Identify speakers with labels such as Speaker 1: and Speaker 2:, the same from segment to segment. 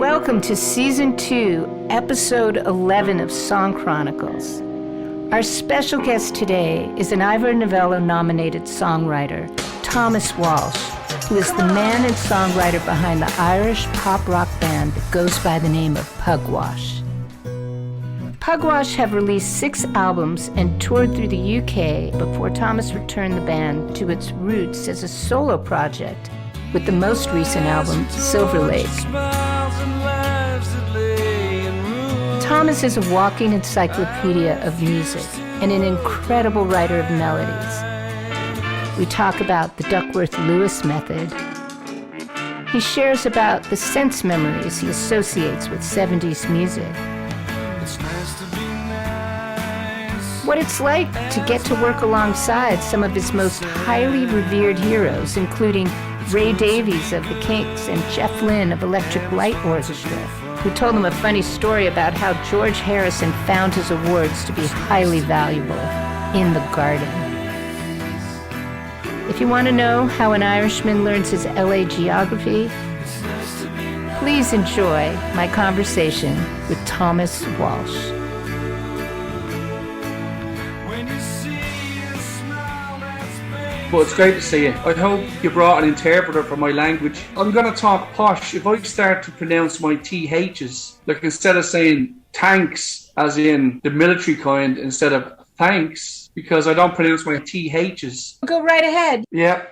Speaker 1: Welcome to Season 2, Episode 11 of Song Chronicles. Our special guest today is an Ivor Novello-nominated songwriter, Thomas Walsh, who is the man and songwriter behind the Irish pop rock band that goes by the name of Pugwash. Pugwash have released 6 albums and toured through the UK before Thomas returned the band to its roots as a solo project with the most recent album, Silverlake. Thomas is a walking encyclopedia of music and an incredible writer of melodies. We talk about the Duckworth Lewis Method. He shares about the sense memories he associates with 70s music. What it's like to get to work alongside some of his most highly revered heroes, including Ray Davies of the Kinks and Jeff Lynne of Electric Light Orchestra, who told him a funny story about how George Harrison found his awards to be highly valuable in the garden. If you want to know how an Irishman learns his LA geography, please enjoy my conversation with Thomas Walsh.
Speaker 2: But it's great to see you. I hope you brought an interpreter for my language. I'm going to talk posh. If I start to pronounce my THs, like instead of saying tanks, as in the military kind, instead of thanks, because I don't pronounce my THs.
Speaker 1: Go right ahead.
Speaker 2: Yeah.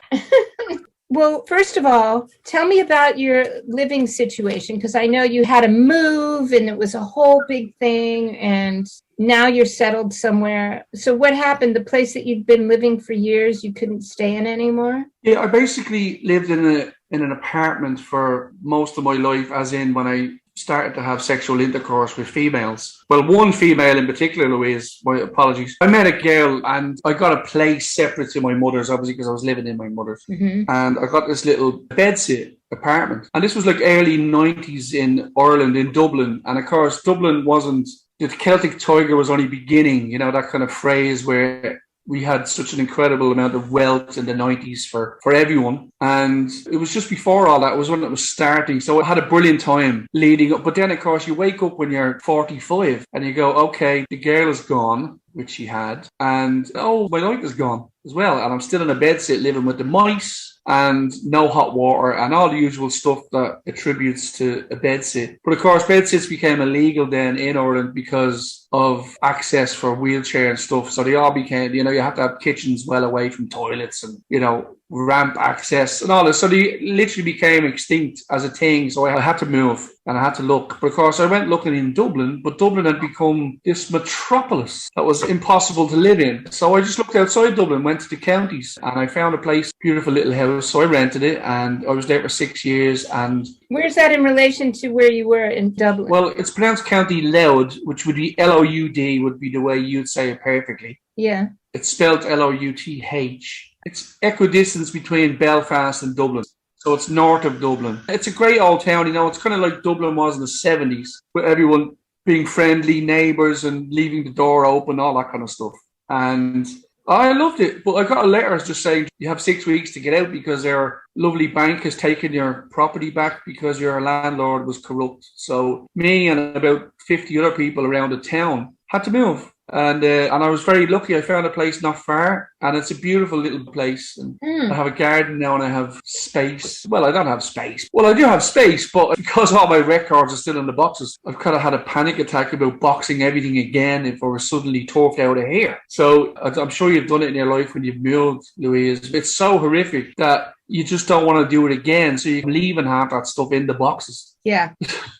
Speaker 1: Well, first of all, tell me about your living situation, because I know you had to move and it was a whole big thing, and now you're settled somewhere. So what happened? The place that you'd been living for years, you couldn't stay in anymore?
Speaker 2: Yeah, I basically lived in an apartment for most of my life, as in when I started to have sexual intercourse with females. Well, one female in particular, Louise, my apologies. I met a girl and I got a place separate to my mother's, obviously, because I was living in my mother's. Mm-hmm. And I got this little bedsit apartment. And this was like early 90s in Ireland, in Dublin. And of course, Dublin wasn't, the Celtic Tiger was only beginning, you know, that kind of phrase where we had such an incredible amount of wealth in the 90s for everyone. And it was just before all that. It was when it was starting. So I had a brilliant time leading up. But then, of course, you wake up when you're 45 and you go, okay, the girl is gone, which she had. And, oh, my life is gone as well. And I'm still in a bedsit living with the mice and no hot water and all the usual stuff that attributes to a bedsit. But, of course, bedsits became illegal then in Ireland because of access for wheelchair and stuff. So they all became, you know, you have to have kitchens well away from toilets and, you know, ramp access and all this. So they literally became extinct as a thing. So I had to move and I had to look. But of course, I went looking in Dublin, but Dublin had become this metropolis that was impossible to live in. So I just looked outside Dublin, went to the counties, and I found a place, beautiful little house. So I rented it and I was there for 6 years. And
Speaker 1: where's that in relation to where you were in Dublin?
Speaker 2: Well, it's pronounced County Louth, which would be L-O-U-D, would be the way you'd say it perfectly.
Speaker 1: Yeah.
Speaker 2: It's spelled L-O-U-T-H. It's equidistance between Belfast and Dublin. So it's north of Dublin. It's a great old town, you know, it's kind of like Dublin was in the 70s, with everyone being friendly, neighbours and leaving the door open, all that kind of stuff. And I loved it, but I got a letter just saying you have 6 weeks to get out because their lovely bank has taken your property back because your landlord was corrupt. So me and about 50 other people around the town had to move. And I was very lucky. I found a place not far, and it's a beautiful little place. And I have a garden now, and I have space. Well, I don't have space. Well, I do have space, but because all my records are still in the boxes, I've kind of had a panic attack about boxing everything again if I was suddenly talked out of here. So I'm sure you've done it in your life when you've moved, Louise. It's so horrific that you just don't want to do it again. So you're leaving half that stuff in the boxes.
Speaker 1: Yeah.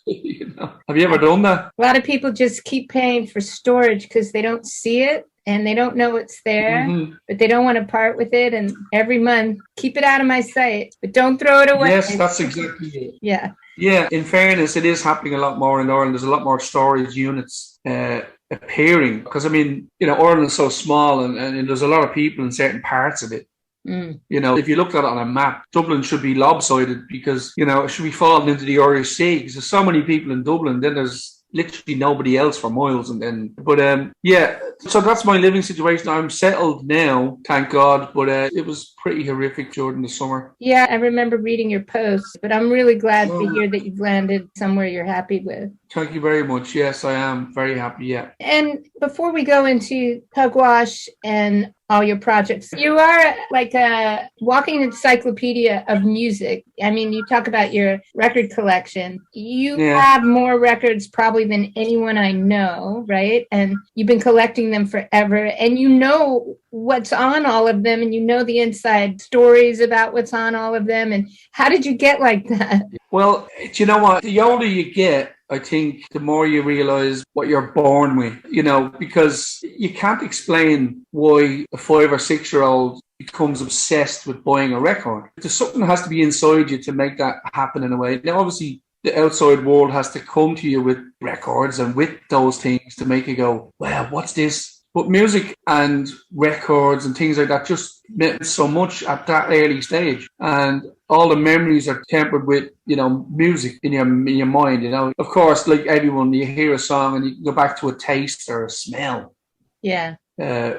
Speaker 2: You know? Have you ever done that?
Speaker 1: A lot of people just keep paying for storage because they don't see it and they don't know it's there, but they don't want to part with it. And every month, keep it out of my sight, but don't throw it away.
Speaker 2: Yes, that's exactly it.
Speaker 1: Yeah.
Speaker 2: Yeah, in fairness, it is happening a lot more in Ireland. There's a lot more storage units appearing because, I mean, you know, Ireland is so small and there's a lot of people in certain parts of it. You know, if you looked at it on a map, Dublin should be lopsided because, you know, it should be falling into the Irish Sea because there's so many people in Dublin. Then there's literally nobody else for miles. But yeah, So that's my living situation. I'm settled now, thank God, but it was pretty horrific during the summer.
Speaker 1: Yeah, I remember reading your posts, but I'm really glad to hear that you've landed somewhere you're happy with.
Speaker 2: Thank you very much. Yes, I am very happy, yeah.
Speaker 1: And before we go into Pugwash and all your projects, you are like a walking encyclopedia of music. I mean, you talk about your record collection. You have more records probably than anyone I know, right? And you've been collecting them forever, and you know what's on all of them, and you know the inside stories about what's on all of them. And how did you get like that?
Speaker 2: Well, do you know what? The older you get, I think the more you realize what you're born with, you know, because you can't explain why a 5 or 6 year old becomes obsessed with buying a record. There's something that has to be inside you to make that happen in a way. Now, obviously, the outside world has to come to you with records and with those things to make you go, wow, what's this? But music and records and things like that just meant so much at that early stage. And all the memories are tempered with, you know, music in your mind, you know. Of course, like everyone, you hear a song and you go back to a taste or a smell.
Speaker 1: Yeah.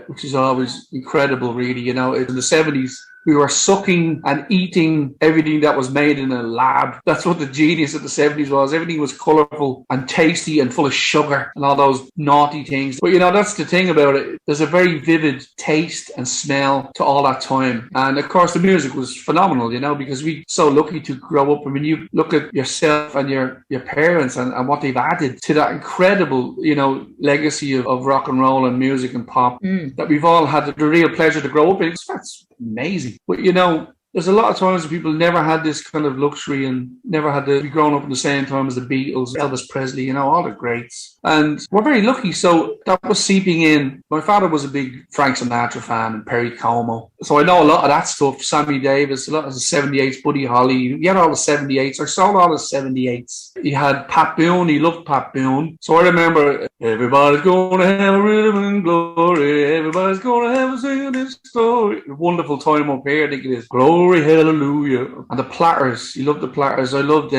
Speaker 2: Which is always incredible, really. You know, in the 70s, we were sucking and eating everything that was made in a lab. That's what the genius of the 70s was. Everything was colourful and tasty and full of sugar and all those naughty things. But, you know, that's the thing about it. There's a very vivid taste and smell to all that time. And, of course, the music was phenomenal, you know, because we're so lucky to grow up. I mean, you look at yourself and your parents and what they've added to that incredible, you know, legacy of rock and roll and music and pop that we've all had the real pleasure to grow up in. That's amazing. But, you know, there's a lot of times people never had this kind of luxury and never had to be grown up in the same time as the Beatles, Elvis Presley, you know, all the greats. And we're very lucky. So that was seeping in. My father was a big Frank Sinatra fan and Perry Como. So I know a lot of that stuff. Sammy Davis, a lot of the 78s, Buddy Holly. He had all the 78s. I saw all the 78s. He had Pat Boone. He loved Pat Boone. So I remember, everybody's going to have a rhythm and glory. Everybody's going to have a singing this story. A wonderful time up here. I think it is. Glory, hallelujah. And the Platters. He loved the Platters. I loved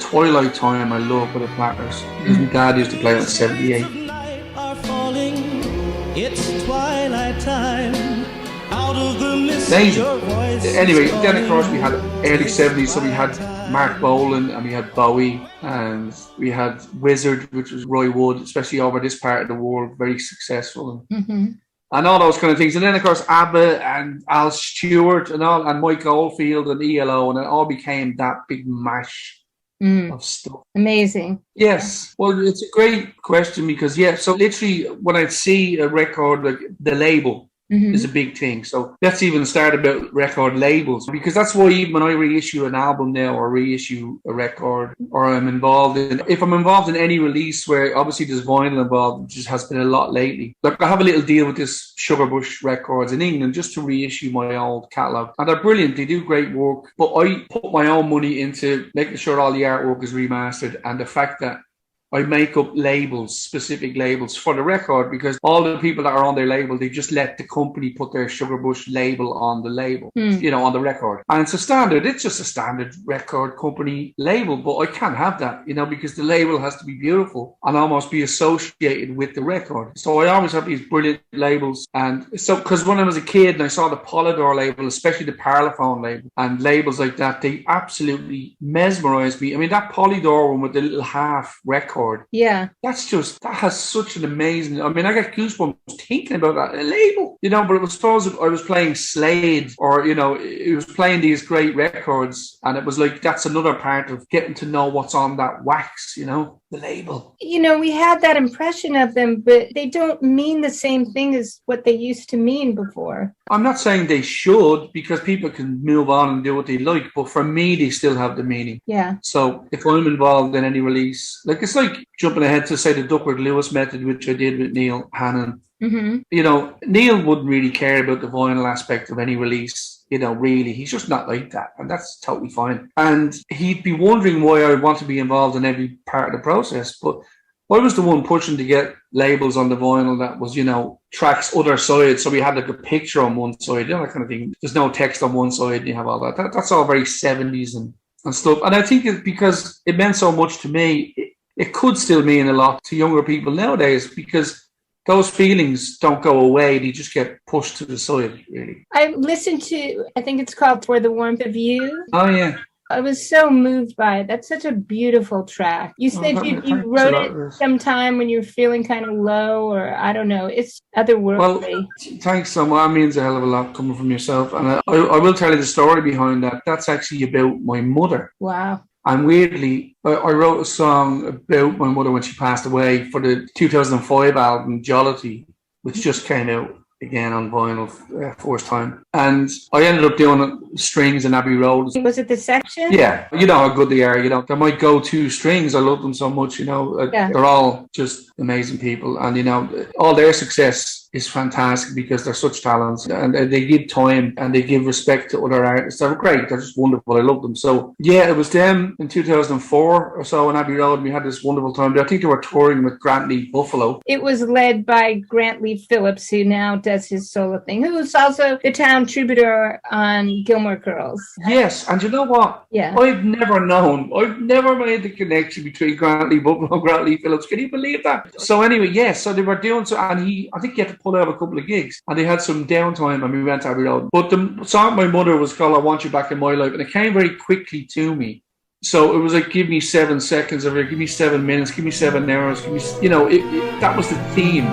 Speaker 2: Twilight Time. I loved the Platters. Because my dad used to play on 78.
Speaker 3: It's twilight time. Out of the mist,
Speaker 2: amazing. Anyway, then of course we had early 70s, so we had Mark Bolan and we had Bowie and we had Wizard, which was Roy Wood, especially over this part of the world, very successful. And all those kind of things. And then of course ABBA and Al Stewart and Mike Oldfield and ELO, and it all became that big mash of stuff.
Speaker 1: Amazing.
Speaker 2: Yes. Well, it's a great question because, so literally when I see a record, like the label is a big thing. So let's even start about record labels, because that's why even when I reissue an album now or reissue a record, or if I'm involved in any release where obviously there's vinyl involved, which has been a lot lately. Like I have a little deal with this Sugarbush Records in England just to reissue my old catalogue. And they're brilliant. They do great work. But I put my own money into making sure all the artwork is remastered, and the fact that I make up labels, specific labels for the record, because all the people that are on their label, they just let the company put their Sugarbush label on the label, you know, on the record. And it's just a standard record company label, but I can't have that, you know, because the label has to be beautiful and almost be associated with the record. So I always have these brilliant labels. And so, because when I was a kid and I saw the Polydor label, especially the Parlophone label and labels like that, they absolutely mesmerized me. I mean, that Polydor one with the little half record,
Speaker 1: yeah,
Speaker 2: that has such an amazing, I mean, I get goosebumps thinking about that label, you know. But it was suppose I was playing Slade, or, you know, it was playing these great records, and it was like, that's another part of getting to know what's on that wax, you know, the label.
Speaker 1: You know, we had that impression of them, but they don't mean the same thing as what they used to mean before.
Speaker 2: I'm not saying they should, because people can move on and do what they like, but for me, they still have the meaning.
Speaker 1: Yeah.
Speaker 2: So if I'm involved in any release, like, it's like jumping ahead to, say, the Duckworth Lewis Method, which I did with Neil Hannon. You know, Neil wouldn't really care about the vinyl aspect of any release, you know, really. He's just not like that, and that's totally fine. And he'd be wondering why I want to be involved in every part of the process, but I was the one pushing to get labels on the vinyl that was, you know, tracks other side. So we had like a picture on one side, you know, that kind of thing. There's no text on one side and you have all that. That's all very 70s and stuff. And I think it's because it meant so much to me, it could still mean a lot to younger people nowadays, because those feelings don't go away. They just get pushed to the side, really.
Speaker 1: I listened to, I think it's called For the Warmth of You.
Speaker 2: Oh, yeah.
Speaker 1: I was so moved by it. That's such a beautiful track. You said you wrote it sometime when you were feeling kind of low, or I don't know. It's otherworldly.
Speaker 2: Well, thanks so much. That means a hell of a lot coming from yourself. And I will tell you the story behind that. That's actually about my mother.
Speaker 1: Wow.
Speaker 2: And weirdly, I wrote a song about my mother when she passed away for the 2005 album Jollity, which just came out again on vinyl first time. And I ended up doing strings in Abbey Road.
Speaker 1: Was it the section?
Speaker 2: Yeah. You know how good they are. You know, they're my go-to strings. I love them so much, you know. They're all just amazing people. And, you know, all their success is fantastic because they're such talents, and they give time and they give respect to other artists. They're great. They're just wonderful. I love them. So, yeah, it was them in 2004 or so in Abbey Road. We had this wonderful time. I think they were touring with Grant Lee Buffalo.
Speaker 1: It was led by Grant Lee Phillips, who now does his solo thing, who's also the town troubadour on Gilmore Girls.
Speaker 2: Yes, and you know what?
Speaker 1: Yeah.
Speaker 2: I've never made the connection between Grant Lee Buffalo and Grant Lee Phillips. Can you believe that? So anyway, yes, so they were doing so, and I think he had to pull out a couple of gigs, and they had some downtime, and we went to Abbey Road. But the song my mother was called I Want You Back in My Life, and it came very quickly to me. So it was like, give me 7 seconds of it, give me 7 minutes, give me 7 hours, give me, you know, that was the theme.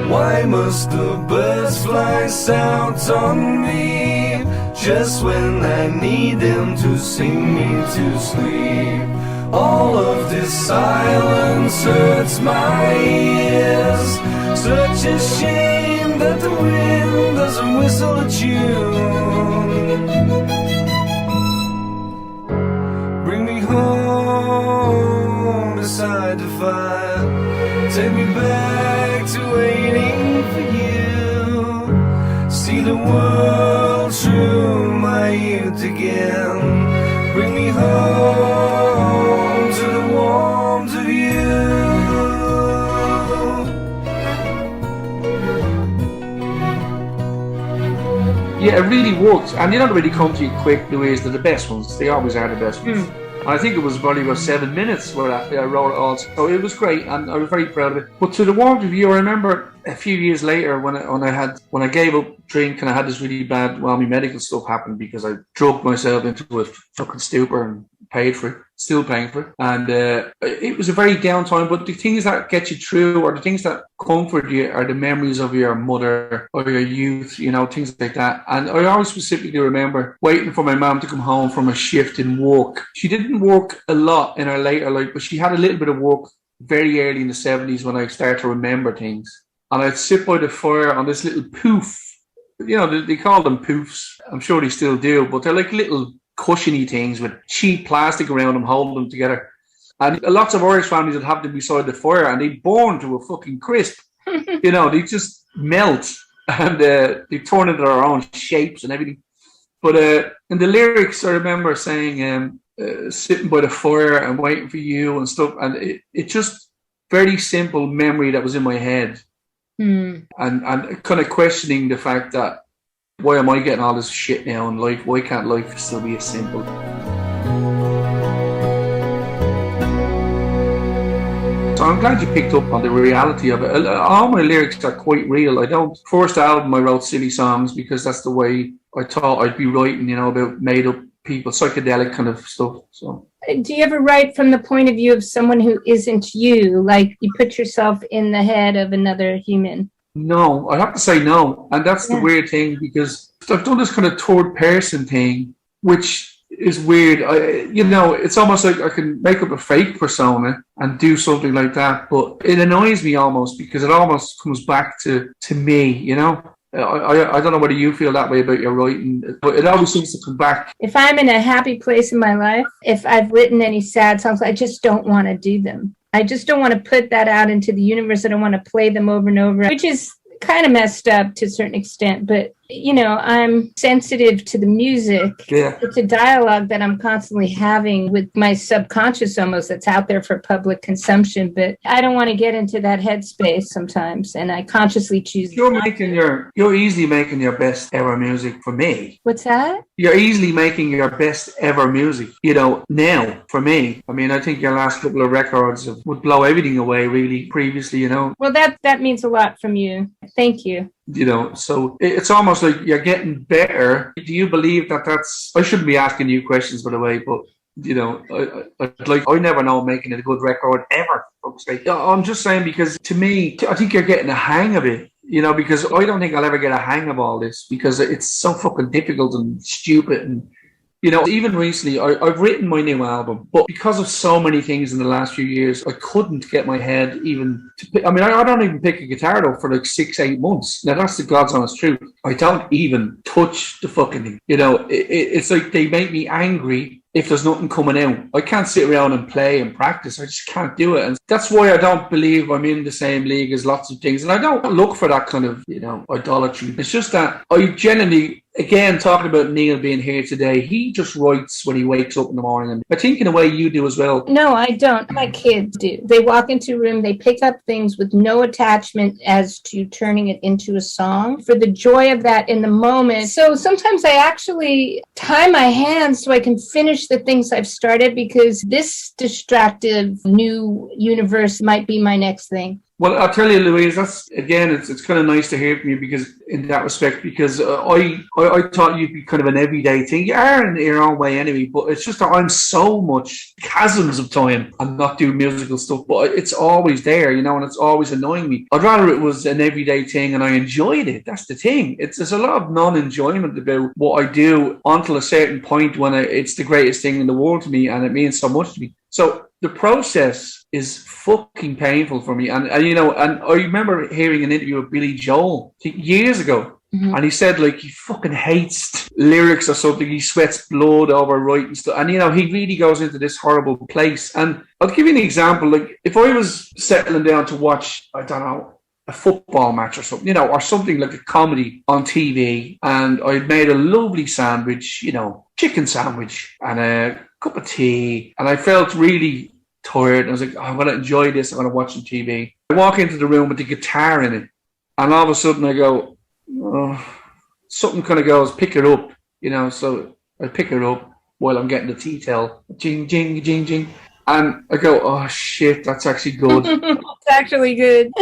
Speaker 4: Why must the birds fly south on me just when I need them to sing me to sleep? All of this silence hurts my ears. Such a shame that the wind doesn't whistle a tune. Bring me home beside the fire. Take me back to waiting for you. See the world through my youth again. Bring me home to the warmth of you.
Speaker 2: Yeah, it really worked. And they don't really come to you quick, Louise. They're the best ones. They always are the best ones. I think it was probably about 7 minutes where I wrote it all. So it was great, and I was very proud of it. But to the warmth of you, I remember a few years later when I gave up drink and I had this really bad whammy medical stuff happen because I drugged myself into a fucking stupor and paid for it, still paying for it. And it was a very down time, but the things that get you through, or the things that comfort you, are the memories of your mother or your youth, you know, things like that. And I always specifically remember waiting for my mom to come home from a shift in work. She didn't work a lot in her later life, but she had a little bit of work very early in the 70s when I started to remember things. And I'd sit by the fire on this little poof. You know, they call them poofs. I'm sure they still do, but they're like little cushiony things with cheap plastic around them, holding them together. And lots of Irish families would have them beside the fire, and they burn to a fucking crisp. You know, they just melt, and they turn into their own shapes and everything. But in the lyrics, I remember saying, sitting by the fire and waiting for you and stuff. And it just very simple memory that was in my head. And kind of questioning the fact that, why am I getting all this shit now in life? Why can't life still be as simple? So I'm glad you picked up on the reality of it. All my lyrics are quite real. First album I wrote silly songs because that's the way I thought I'd be writing, you know, about made up people, psychedelic kind of stuff. So.
Speaker 1: Do you ever write from the point of view of someone who isn't you? Like you put yourself in the head of another human?
Speaker 2: No, I have to say no. And that's the weird thing, because I've done this kind of third person thing, which is weird. You know, it's almost like I can make up a fake persona and do something like that, but it annoys me almost because it almost comes back to me, you know? I don't know whether you feel that way about your writing, but it always seems to come back.
Speaker 1: If I'm in a happy place in my life, if I've written any sad songs, I just don't want to do them. I just don't want to put that out into the universe. I don't want to play them over and over, which is kind of messed up to a certain extent, but I'm sensitive to the music.
Speaker 2: Yeah.
Speaker 1: It's a dialogue that I'm constantly having with my subconscious almost that's out there for public consumption. But I don't want to get into that headspace sometimes. And I consciously choose.
Speaker 2: You're easily making your best ever music for me.
Speaker 1: What's that?
Speaker 2: You're easily making your best ever music, now for me. I mean, I think your last couple of records would blow everything away really previously,
Speaker 1: Well, that means a lot from you. Thank you.
Speaker 2: So it's almost like you're getting better. Do you believe I shouldn't be asking you questions, by the way, but I never know making a good record ever. I'm just saying, because to me, I think you're getting a hang of it, because I don't think I'll ever get a hang of all this, because it's so fucking difficult and stupid. And even recently, I've written my new album, but because of so many things in the last few years, I couldn't get my head even to pick. I mean, I don't even pick a guitar though for like 6-8 months. Now, that's the God's honest truth. I don't even touch the fucking thing. It's like they make me angry if there's nothing coming out. I can't sit around and play and practice. I just can't do it. And that's why I don't believe I'm in the same league as lots of things. And I don't look for that kind of, idolatry. It's just that I generally, again, talking about Neil being here today, he just writes when he wakes up in the morning. And I think in a way you do as well.
Speaker 1: No, I don't. My kids do. They walk into a room, they pick up things with no attachment as to turning it into a song for the joy of that in the moment. So sometimes I actually tie my hands so I can finish the things I've started, because this distractive new universe might be my next thing.
Speaker 2: Well, I'll tell you, Louise, that's, again, it's kind of nice to hear from you, because in that respect, because I thought you'd be kind of an everyday thing. You are in your own way anyway, but it's just that I'm so much chasms of time and not doing musical stuff, but it's always there, and it's always annoying me. I'd rather it was an everyday thing and I enjoyed it. That's the thing. There's a lot of non-enjoyment about what I do until a certain point when it's the greatest thing in the world to me and it means so much to me. So the process is fucking painful for me. And I remember hearing an interview with Billy Joel years ago. Mm-hmm. And he said, like, he fucking hates lyrics or something. He sweats blood over writing stuff. And, he really goes into this horrible place. And I'll give you an example. Like, if I was settling down to watch, I don't know, a football match or something, or something like a comedy on TV, and I'd made a lovely sandwich, chicken sandwich and a cup of tea, and I felt really tired, and I was like, I'm going to enjoy this, I'm going to watch some TV. I walk into the room with the guitar in it, and all of a sudden I go, something kind of goes, pick it up, so I pick it up while I'm getting the tea towel, jing, jing, jing, jing, and I go, oh shit, that's actually good.
Speaker 1: It's actually good.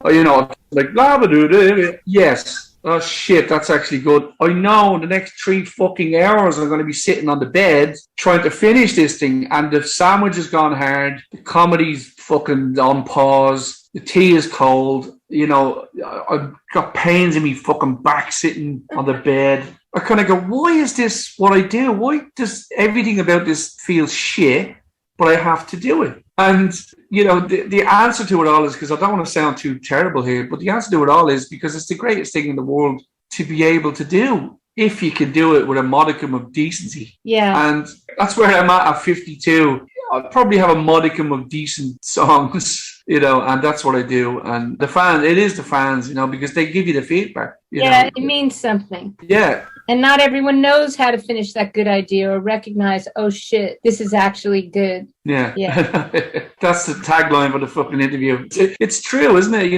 Speaker 2: Like, blah, blah, blah, yes. Oh shit, that's actually good. I know in the next 3 fucking hours I'm going to be sitting on the bed trying to finish this thing, and the sandwich has gone hard, the comedy's fucking on pause, the tea is cold, I've got pains in me fucking back sitting on the bed. I kind of go, why is this what I do? Why does everything about this feel shit, but I have to do it? And, the answer to it all is, because I don't want to sound too terrible here, but the answer to it all is because it's the greatest thing in the world to be able to do, if you can do it with a modicum of decency.
Speaker 1: Yeah.
Speaker 2: And that's where I'm at 52. I probably have a modicum of decent songs, and that's what I do. And it is the fans, because they give you the feedback.
Speaker 1: It means something.
Speaker 2: Yeah.
Speaker 1: And not everyone knows how to finish that good idea or recognize, oh shit, this is actually good.
Speaker 2: Yeah. That's the tagline for the fucking interview. It's true, isn't it?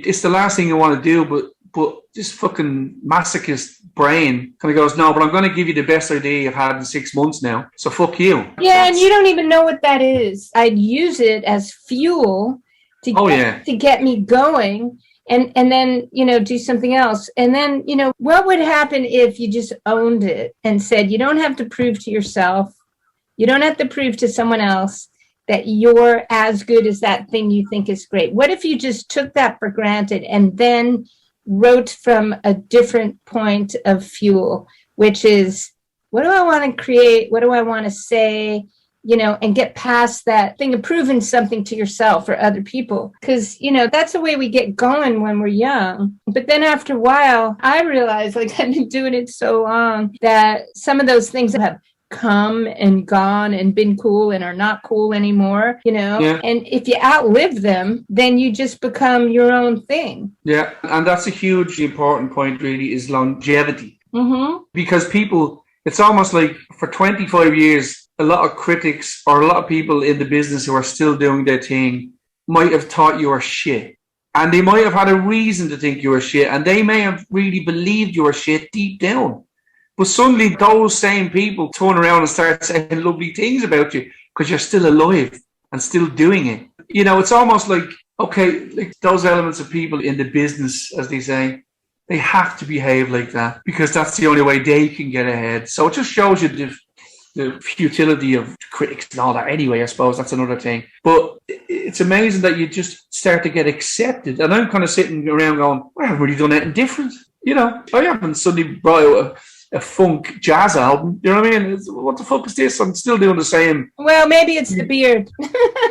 Speaker 2: It's the last thing you want to do, but this fucking masochist brain kind of goes, no, but I'm going to give you the best idea I've had in 6 months now. So fuck you.
Speaker 1: Yeah, and you don't even know what that is. I'd use it as fuel to get me going. And then, do something else. And then, what would happen if you just owned it and said, you don't have to prove to yourself, you don't have to prove to someone else that you're as good as that thing you think is great. What if you just took that for granted and then wrote from a different point of fuel, which is, what do I want to create? What do I want to say? And get past that thing of proving something to yourself or other people. Because, that's the way we get going when we're young. But then after a while, I realized, like, I've been doing it so long that some of those things have come and gone and been cool and are not cool anymore,
Speaker 2: Yeah.
Speaker 1: And if you outlive them, then you just become your own thing.
Speaker 2: Yeah, and that's a hugely important point, really, is longevity.
Speaker 1: Mm-hmm.
Speaker 2: Because people, it's almost like for 25 years, a lot of critics or a lot of people in the business who are still doing their thing might have thought you were shit. And they might have had a reason to think you were shit. And they may have really believed you were shit deep down. But suddenly those same people turn around and start saying lovely things about you because you're still alive and still doing it. It's almost like, okay, like those elements of people in the business, as they say, they have to behave like that because that's the only way they can get ahead. So it just shows you the futility of critics and all that anyway, I suppose. That's another thing. But it's amazing that you just start to get accepted. And I'm kind of sitting around going, I haven't really done anything different. I haven't suddenly brought out a funk jazz album. You know what I mean? What the fuck is this? I'm still doing the same.
Speaker 1: Well, maybe it's the beard.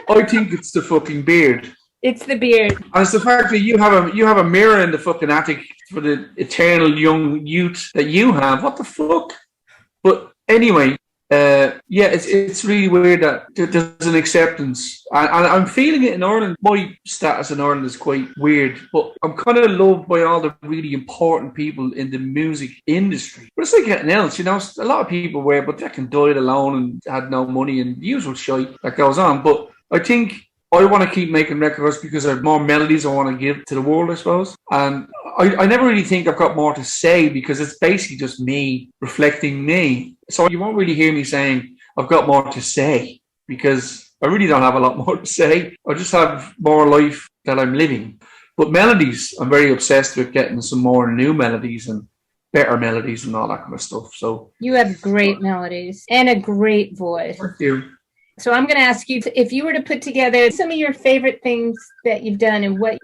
Speaker 2: I think it's the fucking beard.
Speaker 1: It's the beard.
Speaker 2: And it's the fact that you have a mirror in the fucking attic for the eternal young youth that you have. What the fuck? But anyway, it's really weird that there's an acceptance. And I'm feeling it in Ireland. My status in Ireland is quite weird, but I'm kind of loved by all the really important people in the music industry. But it's like anything else, a lot of people were, but they can died alone and had no money and the usual shite that goes on. But I think I want to keep making records because I have more melodies I want to give to the world, I suppose. And I never really think I've got more to say because it's basically just me reflecting me. So you won't really hear me saying I've got more to say because I really don't have a lot more to say. I just have more life that I'm living. But melodies, I'm very obsessed with getting some more new melodies and better melodies and all that kind of stuff. So
Speaker 1: you have great melodies and a great voice.
Speaker 2: Thank you.
Speaker 1: So I'm going to ask you, if you were to put together some of your favorite things that you've done and what,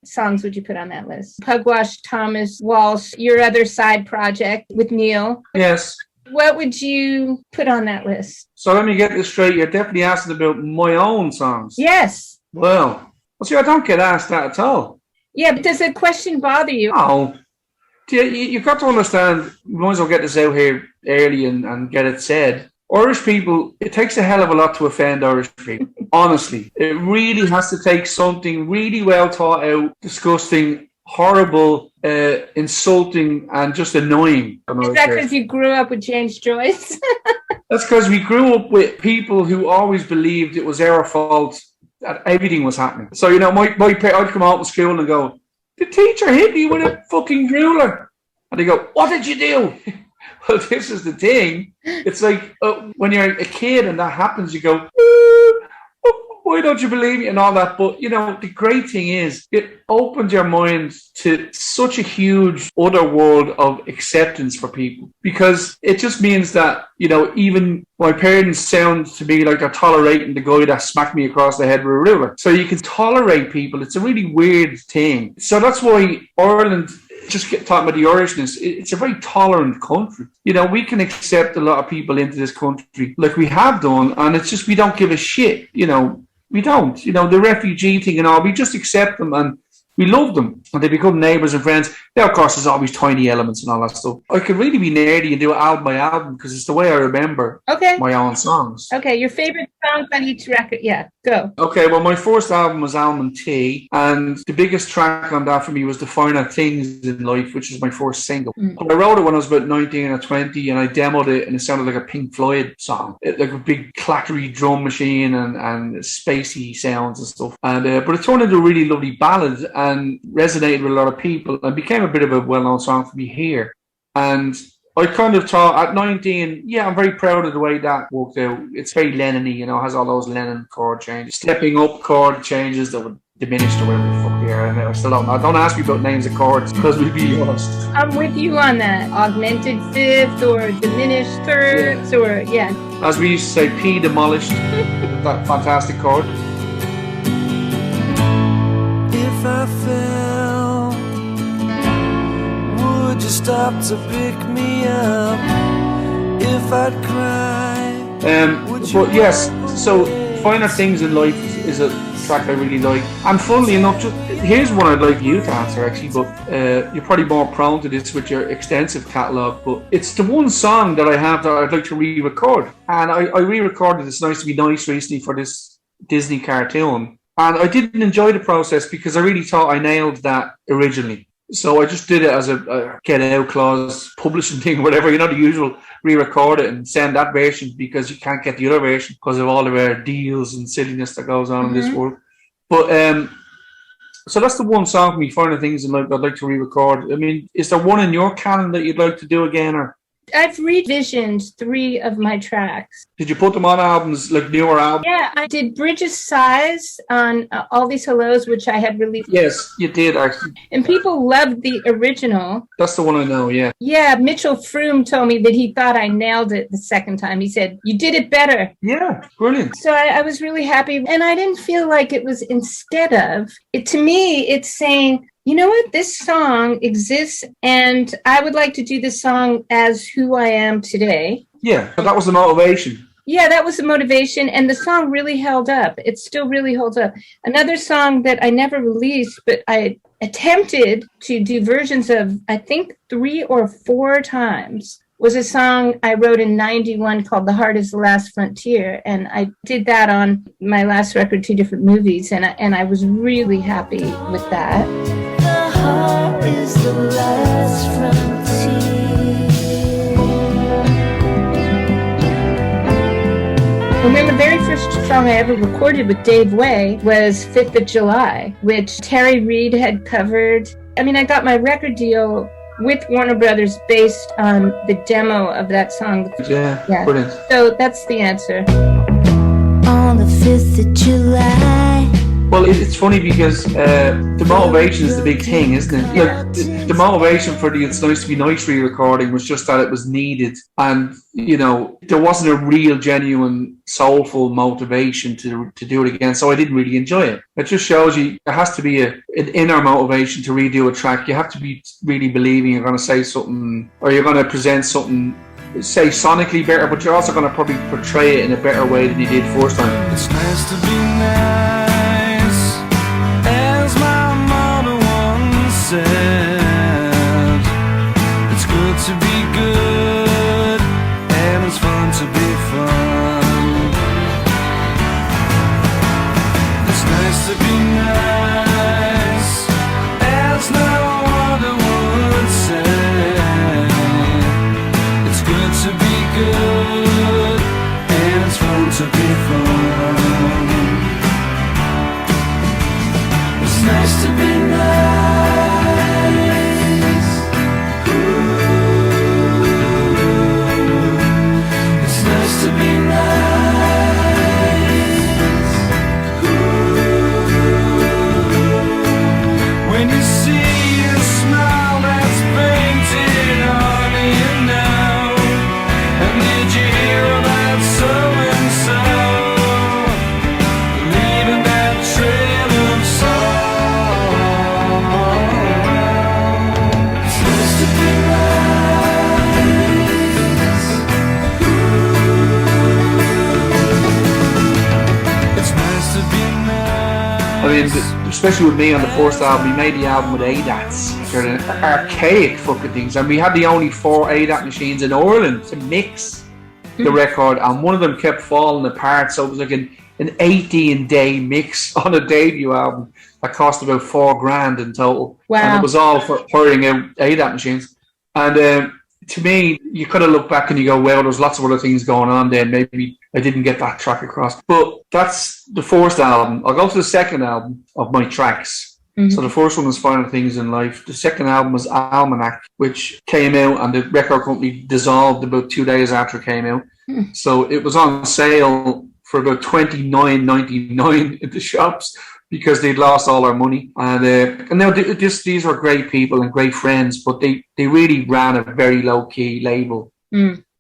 Speaker 1: songs would you put on that list? Pugwash, Thomas Walsh, your other side project with Neil.
Speaker 2: Yes.
Speaker 1: What would you put on that list?
Speaker 2: So let me get this straight. You're definitely asking about my own songs.
Speaker 1: Yes.
Speaker 2: Well, see, I don't get asked that at all.
Speaker 1: Yeah, but does the question bother you?
Speaker 2: No. You've got to understand, we might as well get this out here early and get it said. Irish people, it takes a hell of a lot to offend Irish people. Honestly, it really has to take something really well thought out, disgusting, horrible, insulting, and just annoying.
Speaker 1: Is that because you grew up with James Joyce?
Speaker 2: That's because we grew up with people who always believed it was our fault that everything was happening. So, I'd come out of school and go, the teacher hit me with a fucking ruler. And they go, what did you do? Well, this is the thing. It's like when you're a kid and that happens, you go, why don't you believe me and all that? But, the great thing is it opens your mind to such a huge other world of acceptance for people because it just means that, even my parents sound to me like they're tolerating the guy that smacked me across the head with a ruler. So you can tolerate people. It's a really weird thing. So that's why Ireland... Just talking about the Irishness, it's a very tolerant country. We can accept a lot of people into this country like we have done, and it's just we don't give a shit. We don't. The refugee thing and all, we just accept them and we love them, and they become neighbours and friends. Now, of course, there's always tiny elements and all that stuff. I could really be nerdy and do it album by album because it's the way I remember my own songs.
Speaker 1: Okay, your favorite songs on each record? Yeah, go.
Speaker 2: Okay, well, my first album was Almond Tea, and the biggest track on that for me was The Finer Things in Life, which is my first single. I wrote it when I was about 19 or 20, and I demoed it, and it sounded like a Pink Floyd song. Like a big clattery drum machine and spacey sounds and stuff. And but it turned into a really lovely ballad and resonated with a lot of people and became a bit of a well-known song for me here. And I kind of thought at 19, I'm very proud of the way that worked out. It's very Lennon-y, has all those Lennon chord changes. Stepping up chord changes that would diminish or whatever the fuck they are. And I still don't know. Don't ask me about names of chords because we'd be lost.
Speaker 1: I'm with you on that. Augmented fifth or diminished thirds or,
Speaker 2: As we used to say, P demolished. That fantastic chord.
Speaker 4: If I fell, would you stop to pick me up? If I'd cry,
Speaker 2: but yes, so Finer Things in Life is a track I really like. And funnily enough, here's one I'd like you to answer actually, but you're probably more prone to this with your extensive catalogue, but it's the one song that I have that I'd like to re-record. And I re-recorded It's Nice to Be Nice recently for this Disney cartoon. And I didn't enjoy the process because I really thought I nailed that originally. So I just did it as a get out clause, publishing thing, whatever, the usual, re-record it and send that version because you can't get the other version because of all of our deals and silliness that goes on in this world. But so that's the one song for me, Finer Things in Life, I'd like to re-record. I mean, is there one in your canon that you'd like to do again, or?
Speaker 1: I've revisioned 3 of my tracks.
Speaker 2: Did you put them on albums, like newer albums?
Speaker 1: Yeah, I did Bridges Sighs on All These Hellos, which I had released.
Speaker 2: Yes, you did, actually.
Speaker 1: And people loved the original.
Speaker 2: That's the one I know, yeah.
Speaker 1: Yeah, Mitchell Froome told me that he thought I nailed it the second time. He said, you did it better.
Speaker 2: Yeah, brilliant.
Speaker 1: So I was really happy. And I didn't feel like it was instead of. To me, it's saying, you know what, this song exists, and I would like to do this song as who I am today.
Speaker 2: Yeah, but that was the motivation.
Speaker 1: Yeah, that was the motivation, and the song really held up. It still really holds up. Another song that I never released, but I attempted to do versions of, I think 3 or 4 times, was a song I wrote in 91 called The Heart is the Last Frontier. And I did that on my last record, 2 different movies, and I was really happy with that.
Speaker 5: The heart is the last frontier.
Speaker 1: And then the very first song I ever recorded with Dave Way was 5th of July, which Terry Reid had covered. I mean, I got my record deal with Warner Brothers based on the demo of that song.
Speaker 2: Yeah, brilliant.
Speaker 1: So that's the answer.
Speaker 5: On the 5th of July.
Speaker 2: Well, it's funny because the motivation is the big thing, isn't it? Like, the motivation for the It's Nice to Be Nice re-recording was just that it was needed. And, there wasn't a real, genuine, soulful motivation to do it again. So I didn't really enjoy it. It just shows you there has to be an inner motivation to redo a track. You have to be really believing you're going to say something, or you're going to present something, say sonically better, but you're also going to probably portray it in a better way than you did first time.
Speaker 4: It's nice to be nice, as my mother once said. It's good to be good, and it's fun to be fun. It's nice to be nice, as no other would say. It's good to be good, and it's fun to be fun. It's nice to be nice. Ooh. It's nice to be nice. Ooh. When you see a smile that's painted on you now, and did you hear about so-and-so leaving that trail of song? It's nice to be nice. Ooh. It's nice to be nice.
Speaker 2: I mean, especially with me on the first album, we made the album with ADATs. They're archaic fucking things. And we had the only 4 ADAT machines in Ireland to mix the record, and one of them kept falling apart. So it was like an 18-day mix on a debut album that cost about $4,000 in total.
Speaker 1: Wow.
Speaker 2: And it was all for hiring out ADAT machines. And to me, you kind of look back and you go, well, there's lots of other things going on there. Maybe I didn't get that track across. But that's the first album. I'll go to the second album of my tracks. So the first one was Final Things in Life. The second album was Almanac, which came out, and the record company dissolved about 2 days after it came out. So it was on sale for about $29.99 in the shops because they'd lost all their money. And now these were great people and great friends, but they really ran a very low-key label.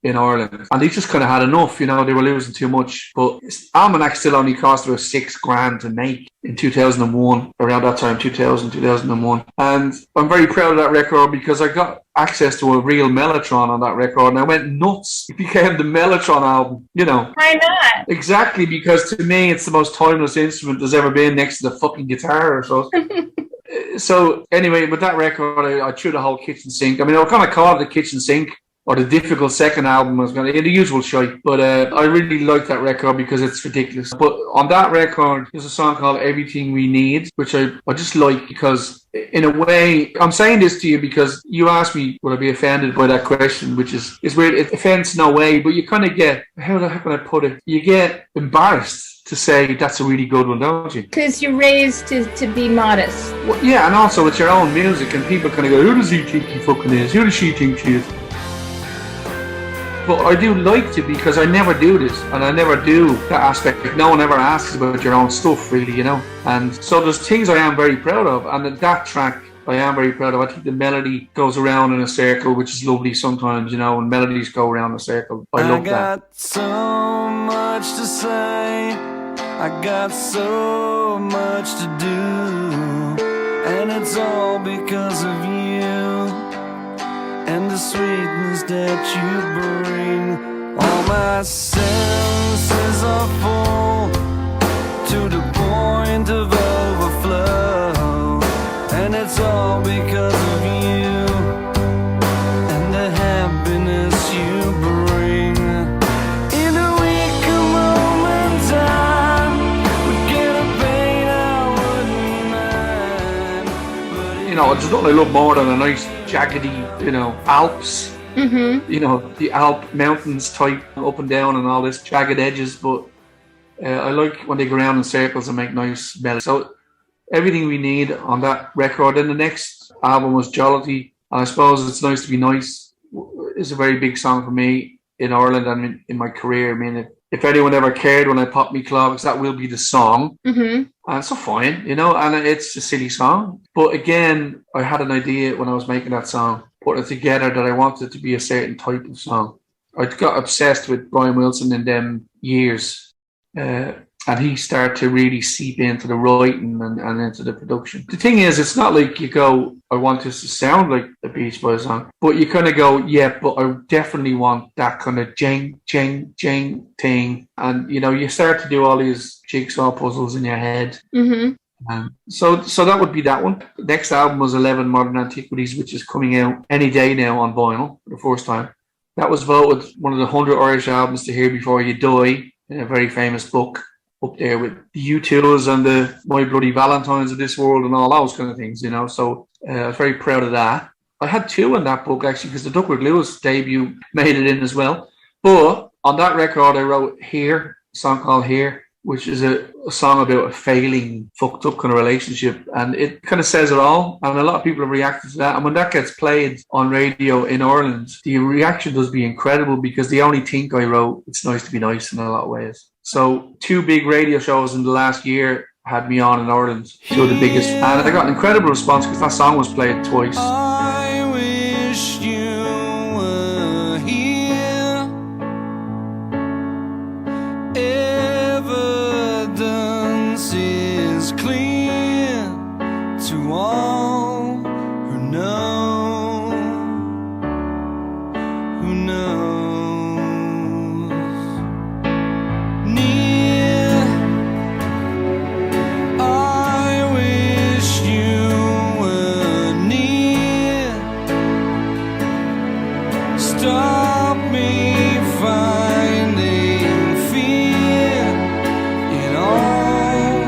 Speaker 2: in Ireland, and they just kind of had enough. They were losing too much. But Almanac still only cost about $6,000 to make in 2001, around that time, 2001. And I'm very proud of that record because I got access to a real Mellotron on that record, and I went nuts. It became the Mellotron album,
Speaker 1: Why not?
Speaker 2: Exactly, because to me, it's the most timeless instrument there's ever been next to the fucking guitar. So anyway, with that record, I threw the whole kitchen sink. I mean, I kind of call it the kitchen sink, or the difficult second album, in the usual shite. But I really like that record because it's ridiculous. But on that record, there's a song called Everything We Need, which I just like because, in a way, I'm saying this to you because you asked me, would I be offended by that question, which is weird. It offends no way, but you kind of get, how the heck can I put it? You get embarrassed to say that's a really good one, don't you?
Speaker 1: Because you're raised to be modest.
Speaker 2: Well, yeah, and also it's your own music, and people kind of go, who does he think he fucking is? Who does she think she is? But I do like to, because I never do this, and I never do that aspect. No one ever asks about your own stuff, really, And so there's things I am very proud of, and that track I am very proud of. I think the melody goes around in a circle, which is lovely sometimes, when melodies go around a circle. I love that.
Speaker 4: I got so much to say, I got so much to do, and it's all because of you and the sweetness that you bring. All my senses are full to the point of overflow, and it's all because of you and the happiness you bring. In a week, a moment time would get a pain I wouldn't mind.
Speaker 2: There's nothing I love more than a nice jaggedy, Alps.
Speaker 1: Mm-hmm.
Speaker 2: The Alp mountains type up and down and all this jagged edges, but I like when they go around in circles and make nice melodies. So Everything We Need on that record. Then the next album was Jollity, and I suppose It's Nice to Be Nice is a very big song for me in Ireland and in my career. I mean, if anyone ever cared when I popped me clogs, that will be the song.
Speaker 1: Mm-hmm.
Speaker 2: And so fine, and it's a silly song. But again, I had an idea when I was making that song, putting it together, that I wanted it to be a certain type of song. I got obsessed with Brian Wilson in them years, and he started to really seep into the writing and into the production. The thing is, it's not like you go, I want this to sound like a Beach Boys song, but you kind of go, yeah, but I definitely want that kind of jing, jing, jing thing. And, you start to do all these jigsaw puzzles in your head.
Speaker 1: Mm-hmm.
Speaker 2: So that would be that one. The next album was 11 Modern Antiquities, which is coming out any day now on vinyl for the first time. That was voted one of the 100 Irish albums to hear before you die, in a very famous book, up there with the U2s and the My Bloody Valentines of this world and all those kind of things, So I was very proud of that. I had two in that book, actually, because the Duckworth Lewis debut made it in as well. But on that record, I wrote Here, a song called Here, which is a song about a failing, fucked up kind of relationship. And it kind of says it all. And a lot of people have reacted to that. And when that gets played on radio in Ireland, the reaction does be incredible, because they only think I wrote It's Nice to Be Nice in a lot of ways. So 2 big radio shows in the last year had me on in Ireland, 2 of the biggest. And I got an incredible response because that song was played twice.
Speaker 4: I wish you were here. Evidence is clear to all who know. Who knows? Near, I wish you were near. Stop me finding fear in all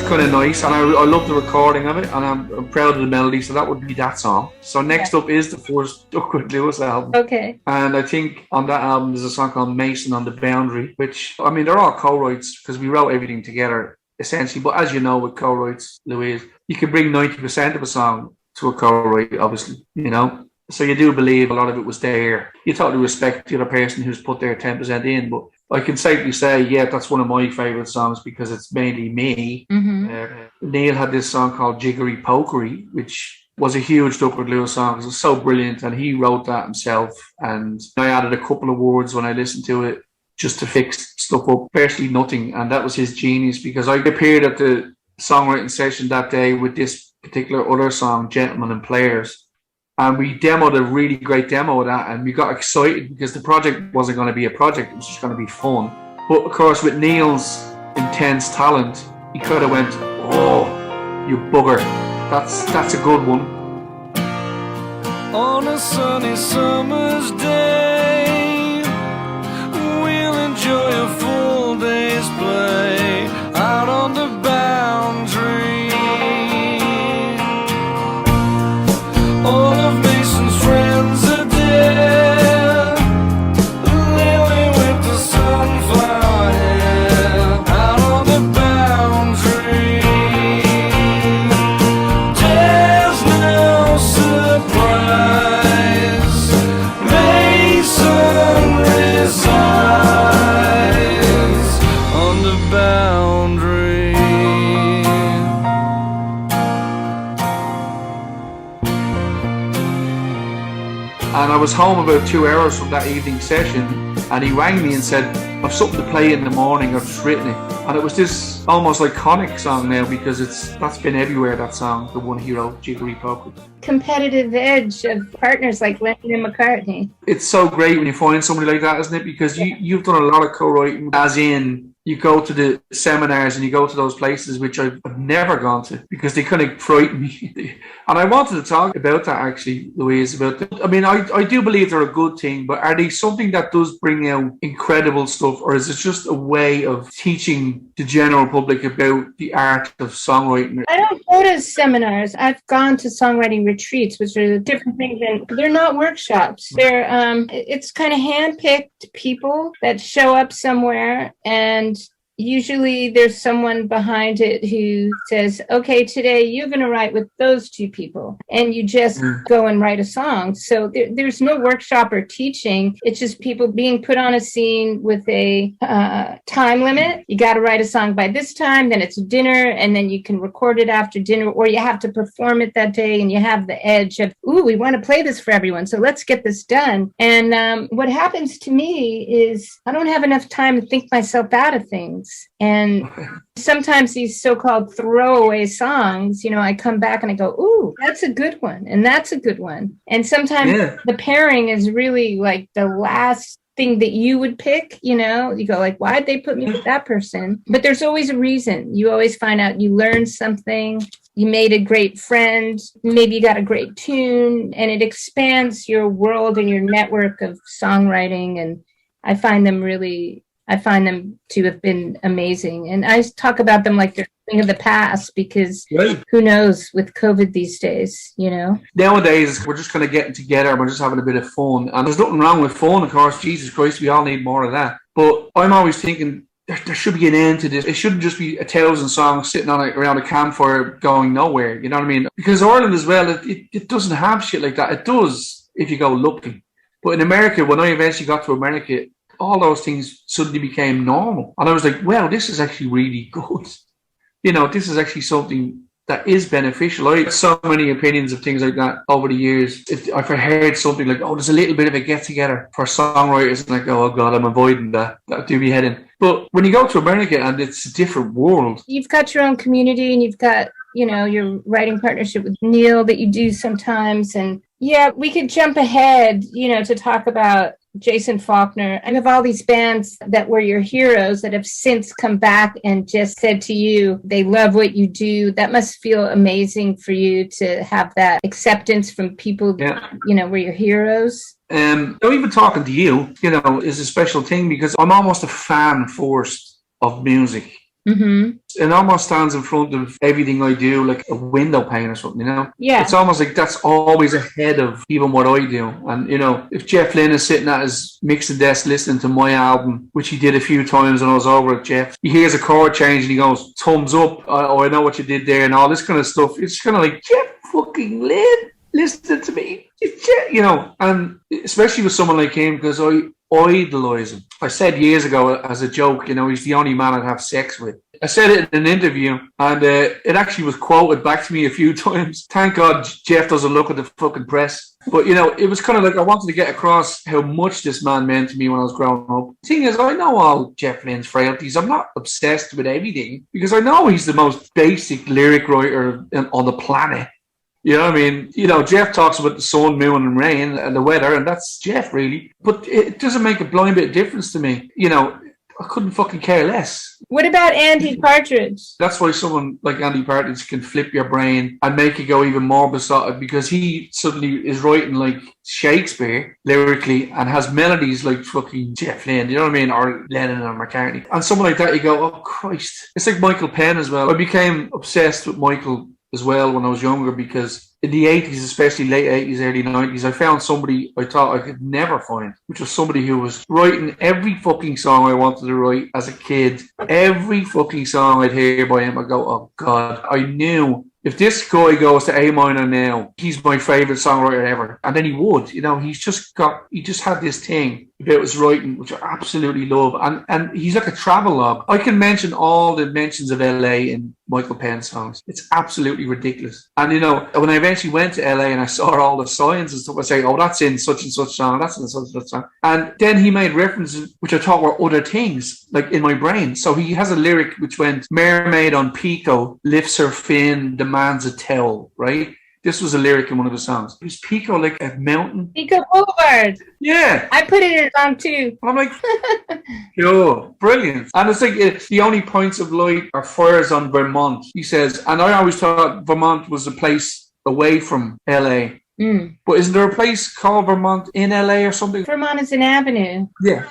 Speaker 2: kind of nice, and I love the recording of it, and I'm proud of the melody, so that would be that song. So next up is the first Duckworth Lewis album.
Speaker 1: Okay.
Speaker 2: And I think on that album there's a song called Mason on the Boundary, which, I mean, they're all co-writes because we wrote everything together essentially. But as you know, with co-writes, Louise, you can bring 90% of a song to a co-write, obviously, you know. So you do believe a lot of it was there. You totally respect the other person who's put their 10% in, but I can safely say, yeah, that's one of my favourite songs because it's mainly me. Mm-hmm. Neil had this song called Jiggery Pokery, which was a huge Duckworth Lewis song. It was so brilliant, and he wrote that himself. And I added a couple of words when I listened to it just to fix stuff up, virtually nothing. And that was his genius, because I appeared at the songwriting session that day with this particular other song, Gentlemen and Players. And we demoed a really great demo of that, and we got excited because the project wasn't going to be a project, it was just going to be fun. But of course, with Neil's intense talent, he could have went, oh, you bugger, that's a good one.
Speaker 4: On a sunny summer's day, we'll enjoy a full day's play out on the boundary. All of Mason's friends are dead. Lily with the sunflower hair out on the boundary. There's no surprise. Mason resides on the boundary.
Speaker 2: And I was home about 2 hours from that evening session, and he rang me and said, I've something to play in the morning, I've just written it. And it was this almost iconic song now, because that's been everywhere, that song, the one he wrote, Jiggery Pokery.
Speaker 1: Competitive edge of partners like Lennon and McCartney.
Speaker 2: It's so great when you find somebody like that, isn't it? Because you've done a lot of co-writing, as in you go to the seminars and you go to those places which I've never gone to because they kind of frighten me. And I wanted to talk about that actually, Louise, I mean, I do believe they're a good thing, but are they something that does bring out incredible stuff, or is it just a way of teaching the general public about the art of songwriting?
Speaker 1: I don't go to seminars. I've gone to songwriting retreats, which are different things, and they're not workshops. They're it's kind of handpicked people that show up somewhere, and usually there's someone behind it who says, okay, today you're going to write with those two people, and you just go and write a song. So there's no workshop or teaching. It's just people being put on a scene with a time limit. You got to write a song by this time, then it's dinner, and then you can record it after dinner, or you have to perform it that day, and you have the edge of, ooh, we want to play this for everyone, so let's get this done. And what happens to me is I don't have enough time to think myself out of things. And sometimes these so-called throwaway songs, you know, I come back and I go, ooh, that's a good one. And that's a good one. And sometimes the pairing is really like the last thing that you would pick, you know, you go like, why'd they put me with that person? But there's always a reason. You always find out you learned something. You made a great friend. Maybe you got a great tune, and it expands your world and your network of songwriting. And I find them to have been amazing. And I talk about them like they're a thing of the past, because who knows with COVID these days, you know?
Speaker 2: Nowadays, we're just kind of getting together and we're just having a bit of fun. And there's nothing wrong with fun, of course. Jesus Christ, we all need more of that. But I'm always thinking there should be an end to this. It shouldn't just be 1,000 songs sitting around a campfire going nowhere. You know what I mean? Because Ireland as well, it doesn't have shit like that. It does if you go looking. But in America, when I eventually got to America, all those things suddenly became normal. And I was like, wow, this is actually really good. You know, this is actually something that is beneficial. I had so many opinions of things like that over the years. If I heard something like, oh, there's a little bit of a get-together for songwriters, and I go, oh, God, I'm avoiding that. That would do me head in. But when you go to America and it's a different world.
Speaker 1: You've got your own community, and you've got, you know, your writing partnership with Neil that you do sometimes. And yeah, we could jump ahead, you know, to talk about Jason Faulkner. I have all these bands that were your heroes that have since come back and just said to you, they love what you do. That must feel amazing for you to have that acceptance from people that, you know, were your heroes.
Speaker 2: Even talking to you, you know, is a special thing, because I'm almost a fan first of music.
Speaker 1: Mm-hmm.
Speaker 2: It almost stands in front of everything I do, like a window pane or something, you know?
Speaker 1: Yeah.
Speaker 2: It's almost like that's always ahead of even what I do. And, you know, if Jeff Lynne is sitting at his mixing desk listening to my album, which he did a few times when I was over at Jeff, he hears a chord change and he goes, thumbs up, oh, I know what you did there and all this kind of stuff. It's kind of like, Jeff fucking Lynne, listen to me. You know, and especially with someone like him, because I idolise him. I said years ago as a joke, you know, he's the only man I'd have sex with. I said it in an interview, and it actually was quoted back to me a few times. Thank God Jeff doesn't look at the fucking press. But, you know, it was kind of like I wanted to get across how much this man meant to me when I was growing up. The thing is, I know all Jeff Lynne's frailties. I'm not obsessed with everything, because I know he's the most basic lyric writer on the planet. You know what I mean? You know, Jeff talks about the sun, moon, and rain and the weather, and that's Jeff, really. But it doesn't make a blind bit of difference to me. You know, I couldn't fucking care less.
Speaker 1: What about Andy Partridge?
Speaker 2: That's why someone like Andy Partridge can flip your brain and make you go even more besotted, because he suddenly is writing like Shakespeare lyrically and has melodies like fucking Jeff Lynne, you know what I mean? Or Lennon or McCartney. And someone like that, you go, oh Christ. It's like Michael Penn as well. I became obsessed with Michael as well when I was younger, because in the 80s, especially late 80s, early 90s, I found somebody I thought I could never find, which was somebody who was writing every fucking song I wanted to write as a kid. Every fucking song I'd hear by him, I go, oh God, I knew if this guy goes to A minor now, he's my favourite songwriter ever. And then he would, you know, he just had this thing about his writing, which I absolutely love. And he's like a travelogue. I can mention all the mentions of LA in Michael Penn songs. It's absolutely ridiculous. And, you know, when I eventually went to LA and I saw all the signs and stuff, I say, oh, that's in such and such song, that's in such and such song. And then he made references which I thought were other things, like in my brain. So he has a lyric which went, mermaid on Pico lifts her fin, demands a towel, right? This was a lyric in one of the songs. Was Pico like a mountain?
Speaker 1: Pico Boulevard.
Speaker 2: Yeah.
Speaker 1: I put it in a song too.
Speaker 2: And I'm like, yo, brilliant. And it's like the only points of light are fires on Vermont, he says. And I always thought Vermont was a place away from LA.
Speaker 1: Mm.
Speaker 2: But isn't there a place called Vermont in LA or something?
Speaker 1: Vermont is an avenue.
Speaker 2: Yeah.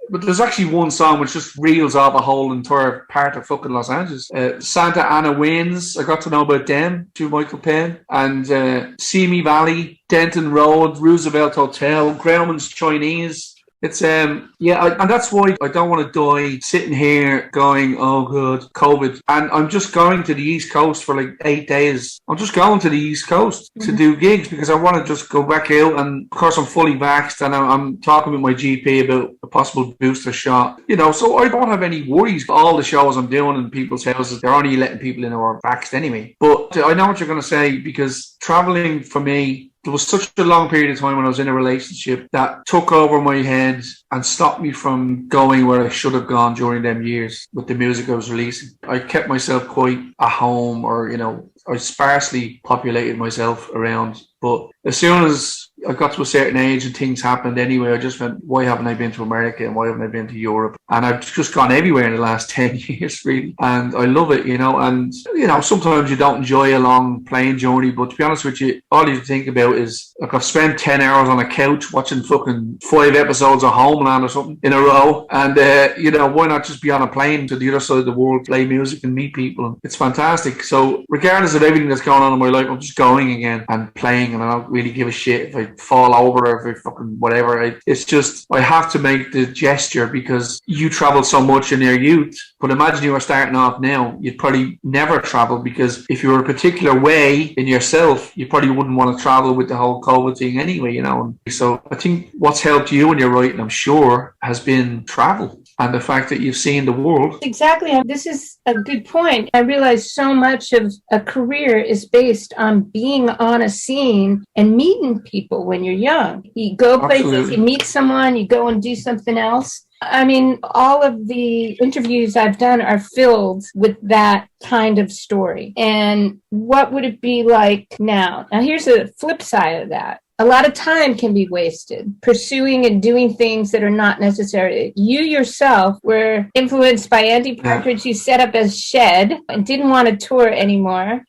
Speaker 2: But there's actually one song which just reels off a whole entire part of fucking Los Angeles. Santa Ana Winds, I got to know about them through Michael Penn. And Simi Valley, Denton Road, Roosevelt Hotel, Grauman's Chinese. It's, and that's why I don't want to die sitting here going, oh, God, COVID. And I'm just going to the East Coast for like 8 days. I'm just going to the East Coast to do gigs because I want to just go back out. And, of course, I'm fully vaxxed and I'm talking with my GP about a possible booster shot. You know, so I don't have any worries. All the shows I'm doing in people's houses, they're only letting people in who are vaxxed anyway. But I know what you're going to say, because traveling for me, there was such a long period of time when I was in a relationship that took over my head and stopped me from going where I should have gone during them years with the music I was releasing. I kept myself quite at home, or, you know, I sparsely populated myself around. But as soon as I got to a certain age and things happened anyway, I just went, why haven't I been to America and why haven't I been to Europe? And I've just gone everywhere in the last 10 years, really. And I love it, you know. And, you know, sometimes you don't enjoy a long plane journey, but to be honest with you, all you think about is, like, I've spent 10 hours on a couch watching fucking 5 episodes of Homeland or something in a row. And, you know, why not just be on a plane to the other side of the world, play music and meet people? And it's fantastic. So regardless of everything that's going on in my life, I'm just going again and playing, and I don't really give a shit if I fall over or if I fucking whatever. It's just, I have to make the gesture because you travel so much in your youth. But imagine you were starting off now, you'd probably never travel, because if you were a particular way in yourself, you probably wouldn't want to travel with the whole COVID thing anyway, you know. So I think what's helped you when you're writing, I'm sure, has been travel. And the fact that you've seen the world.
Speaker 1: Exactly. This is a good point. I realize so much of a career is based on being on a scene and meeting people when you're young. You go places, Absolutely. You meet someone, you go and do something else. I mean, all of the interviews I've done are filled with that kind of story. And what would it be like now? Now, here's the flip side of that. A lot of time can be wasted pursuing and doing things that are not necessary. You yourself were influenced by Andy Partridge. You set up a shed and didn't want to tour anymore.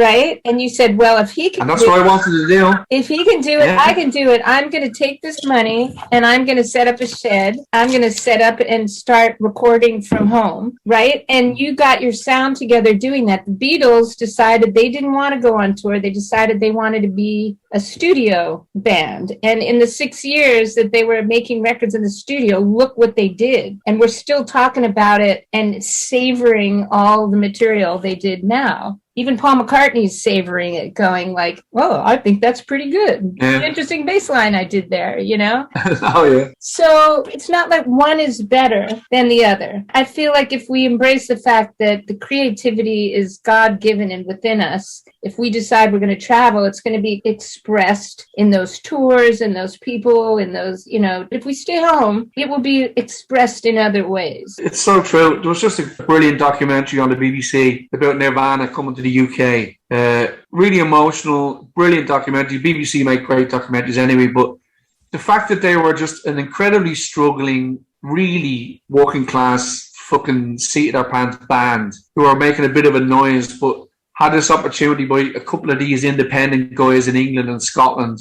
Speaker 1: right? And you said, well, if he can
Speaker 2: And that's what I wanted to do.
Speaker 1: If he can do it,
Speaker 2: Yeah.
Speaker 1: I can do it. I'm going to take this money and I'm going to set up a shed. I'm going to set up and start recording from home, right? And you got your sound together doing that. The Beatles decided they didn't want to go on tour. They decided they wanted to be a studio band. And in the 6 years that they were making records in the studio, look what they did. And we're still talking about it and savoring all the material they did now. Even Paul McCartney's savoring it, going like, "Oh, I think that's pretty good.
Speaker 2: Yeah.
Speaker 1: Interesting bass line I did there," you know?
Speaker 2: Oh, yeah.
Speaker 1: So it's not like one is better than the other. I feel like if we embrace the fact that the creativity is God-given and within us, if we decide we're going to travel, it's going to be expressed in those tours and those people and those, you know, if we stay home, it will be expressed in other ways.
Speaker 2: It's so true. There was just a brilliant documentary on the BBC about Nirvana coming to the UK. Really emotional, brilliant documentary. BBC make great documentaries anyway, but the fact that they were just an incredibly struggling, really working class, fucking seat their pants band who are making a bit of a noise, but had this opportunity by a couple of these independent guys in England and Scotland,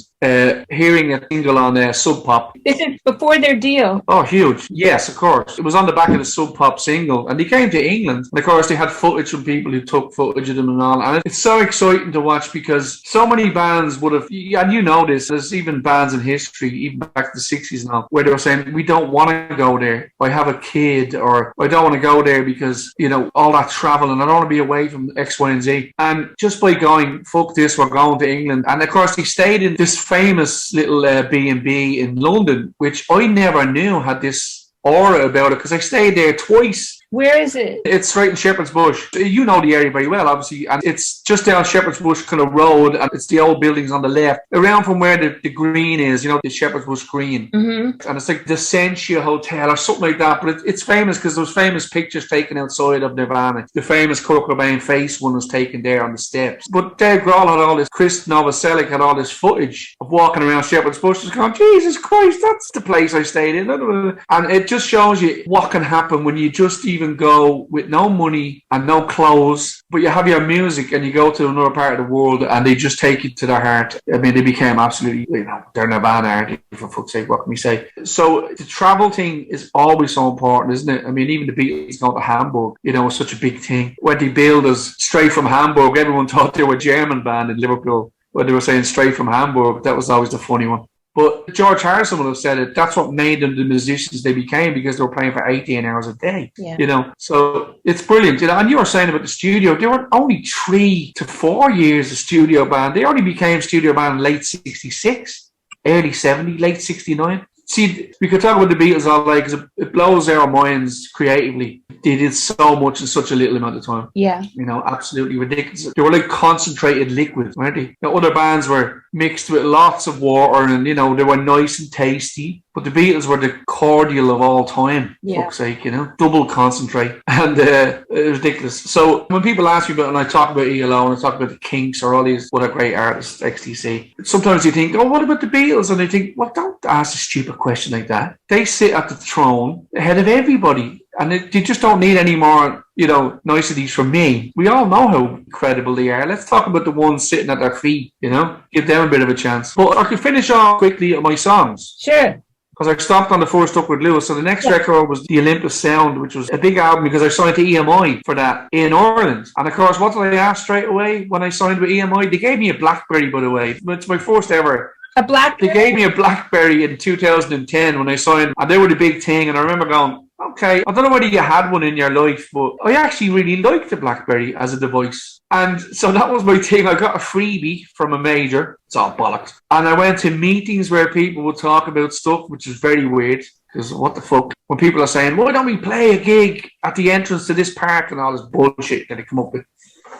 Speaker 2: hearing a single on Sub Pop.
Speaker 1: This is before their deal.
Speaker 2: Oh, huge. Yes, of course. It was on the back of the Sub Pop single. And they came to England. And of course, they had footage from people who took footage of them and all. And it's so exciting to watch because so many bands would have, and you know this, there's even bands in history, even back to the 60s now, where they were saying, we don't want to go there. I have a kid, or I don't want to go there because, you know, all that travel and I don't want to be away from X, Y, and Z. And just by going, fuck this, we're going to England. And of course, they stayed in this famous little B&B in London, which I never knew had this aura about it because I stayed there twice.
Speaker 1: Where is it?
Speaker 2: It's right in Shepherd's Bush. You know the area very well, obviously, and it's just down Shepherd's Bush kind of road, and it's the old buildings on the left, around from where the green is, you know, the Shepherd's Bush Green.
Speaker 1: Mm-hmm.
Speaker 2: And it's like the Sentia Hotel or something like that, but it's famous because there was famous pictures taken outside of Nirvana. The famous Kurt Cobain face one was taken there on the steps. But Dave Grohl had all this, Chris Novoselic had all this footage of walking around Shepherd's Bush, just going, Jesus Christ, that's the place I stayed in. And it just shows you what can happen when you just even go with no money and no clothes, but you have your music and you go to another part of the world and they just take you to their heart. I mean, they became absolutely, you know, they're Nirvana, aren't they? For fuck's sake, what can we say? So the travel thing is always so important, isn't it? I mean, even the Beatles going to Hamburg, you know, was such a big thing. When they billed us straight from Hamburg, everyone thought they were a German band in Liverpool. When they were saying straight from Hamburg, that was always the funny one. But George Harrison would have said it. That's what made them the musicians they became, because they were playing for 18 hours a day.
Speaker 1: Yeah.
Speaker 2: You know, so it's brilliant. You know, and you were saying about the studio, they were only 3 to 4 years a studio band. They only became studio band in late 66, early 70, late 69. See, we could talk about the Beatles all day because it blows our minds creatively. They did so much in such a little amount of time.
Speaker 1: Yeah.
Speaker 2: You know, absolutely ridiculous. They were like concentrated liquids, weren't they? Now, other bands were mixed with lots of water and, you know, they were nice and tasty. But the Beatles were the cordial of all time,
Speaker 1: Yeah.
Speaker 2: fuck's sake, you know, double concentrate. And it was ridiculous. So when people ask me about, and I talk about ELO and I talk about the Kinks or all these other great artists, XTC, sometimes you think, oh, what about the Beatles? And I think, well, don't ask a stupid question like that. They sit at the throne ahead of everybody. And they just don't need any more, you know, niceties from me. We all know how incredible they are. Let's talk about the ones sitting at their feet, you know, give them a bit of a chance. But I can finish off quickly on my songs.
Speaker 1: Sure.
Speaker 2: Because I stopped on the first Duckworth Lewis. So the next record was the Olympus Sound, which was a big album because I signed to EMI for that in Ireland. And of course, what did I ask straight away when I signed with EMI? They gave me a BlackBerry, by the way. It's my first ever.
Speaker 1: A BlackBerry?
Speaker 2: They gave me a BlackBerry in 2010 when I signed, and they were the big thing. And I remember going, okay, I don't know whether you had one in your life, but I actually really liked the BlackBerry as a device. And so that was my thing. I got a freebie from a major. It's all bollocks. And I went to meetings where people would talk about stuff, which is very weird. Because what the fuck? When people are saying, why don't we play a gig at the entrance to this park and all this bullshit that they come up with.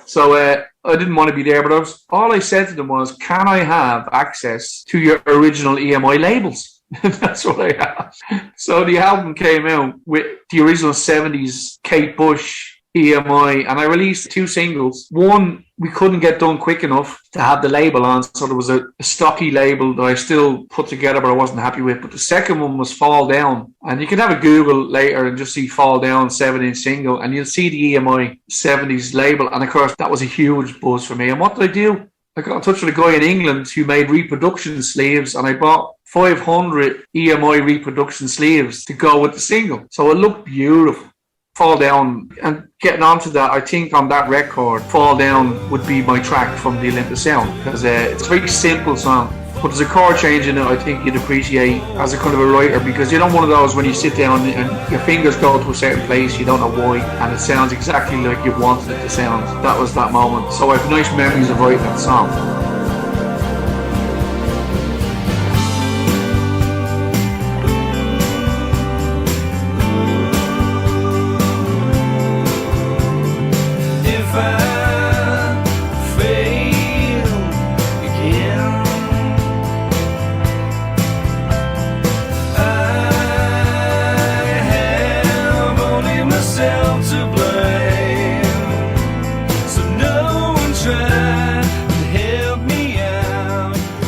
Speaker 2: So I didn't want to be there, but all I said to them was, can I have access to your original EMI labels? That's what I asked. So the album came out with the original 70s Kate Bush EMI, and I released 2 singles. One we couldn't get done quick enough to have the label on. So there was a stocky label that I still put together, but I wasn't happy with. But the second one was Fall Down. And you can have a Google later and just see Fall Down 7-inch single, and you'll see the EMI 70s label. And of course, that was a huge buzz for me. And what did I do? I got in touch with a guy in England who made reproduction sleeves, and I bought 500 EMI reproduction sleeves to go with the single. So it looked beautiful. Fall Down, and getting onto that, I think on that record, Fall Down would be my track from the Olympus Sound, because it's a very simple song, but there's a chord change in it I think you'd appreciate as a kind of a writer, because you know, one of those when you sit down and your fingers go to a certain place, you don't know why, and it sounds exactly like you wanted it to sound. That was that moment. So I have nice memories of writing that song.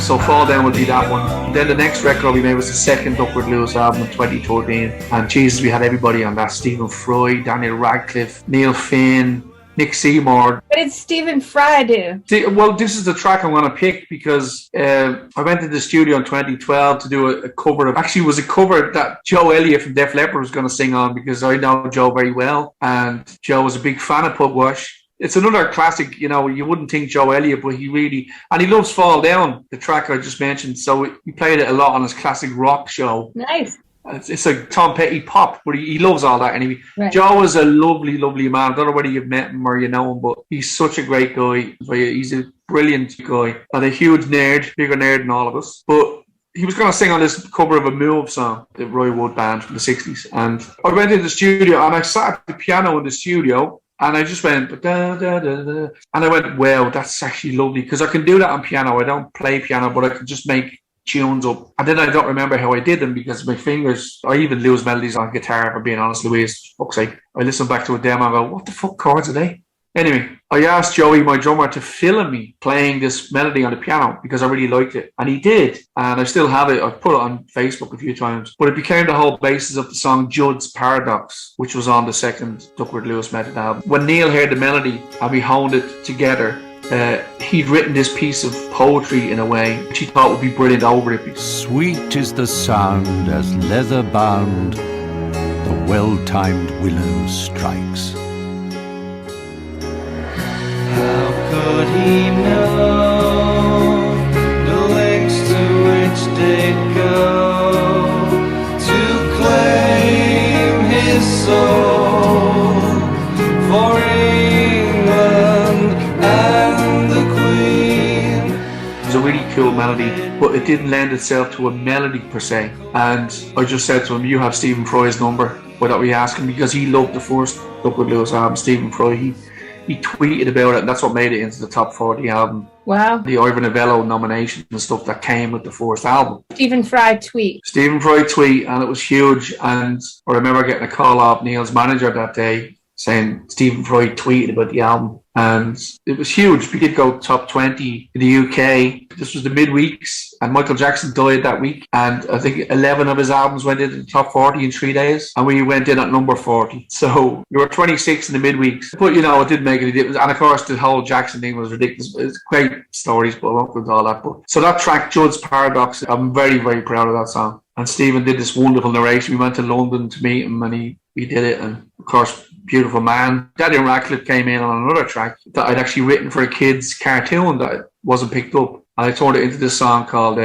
Speaker 2: So Fall Down would be that one. Then the next record we made was the second Duckworth Lewis album in 2013. And Jesus, we had everybody on that. Stephen Fry, Daniel Radcliffe, Neil Finn, Nick Seymour.
Speaker 1: What did Stephen Fry do?
Speaker 2: Well, this is the track I'm going to pick because I went to the studio in 2012 to do a cover of, actually it was a cover that Joe Elliott from Def Leppard was going to sing on, because I know Joe very well. And Joe was a big fan of Pugwash. It's another classic, you know, you wouldn't think Joe Elliott, but he really, and he loves Fall Down, the track I just mentioned. So he played it a lot on his classic rock show.
Speaker 1: Nice.
Speaker 2: It's like Tom Petty pop, but he loves all that anyway.
Speaker 1: Right.
Speaker 2: Joe is a lovely, lovely man. I don't know whether you've met him or you know him, but he's such a great guy. He's a brilliant guy and a huge nerd, bigger nerd than all of us. But he was going to sing on this cover of a Move song, the Roy Wood band from the 60s. And I went into the studio and I sat at the piano in the studio. And I just went, da, da, da, da. And I went, wow, that's actually lovely. Because I can do that on piano. I don't play piano, but I can just make tunes up. And then I don't remember how I did them because my fingers, I even lose melodies on guitar, if I'm being honest, Louise. Fuck's sake. I listen back to a demo and go, what the fuck chords are they? Anyway, I asked Joey, my drummer, to film me playing this melody on the piano because I really liked it. And he did. And I still have it. I've put it on Facebook a few times. But it became the whole basis of the song Judd's Paradox, which was on the second Duckworth Lewis Method album. When Neil heard the melody and we honed it together, he'd written this piece of poetry in a way which he thought would be brilliant over it.
Speaker 6: Sweet is the sound as leather bound the well-timed willow strikes.
Speaker 4: How could he know the lengths to which they'd go to claim his soul for England and the Queen?
Speaker 2: It was a really cool melody, but it didn't lend itself to a melody per se. And I just said to him, you have Stephen Fry's number. Why don't we ask him? Because he loved the first Duckworth Lewis album, Stephen Fry. He tweeted about it, and that's what made it into the top 40 album.
Speaker 1: Wow.
Speaker 2: The Ivor Novello-nomination and stuff that came with the first album.
Speaker 1: Stephen Fry tweet.
Speaker 2: Stephen Fry tweet, and it was huge. And I remember getting a call off Neil's manager that day saying Stephen Fry tweeted about the album. And it was huge. We did go top 20 in the UK. This was the midweeks, and Michael Jackson died that week. And I think 11 of his albums went into the top 40 in 3 days. And we went in at number 40. So we were 26 in the midweeks. But, you know, it didn't make any difference. And, of course, the whole Jackson thing was ridiculous. It's great stories, but I won't go into all that. But, so that track, Judd's Paradox, I'm very, very proud of that song. And Stephen did this wonderful narration. We went to London to meet him, and he did it. And, of course, beautiful man. Daniel Radcliffe came in on another track that I'd actually written for a kid's cartoon that wasn't picked up. And I turned it into this song called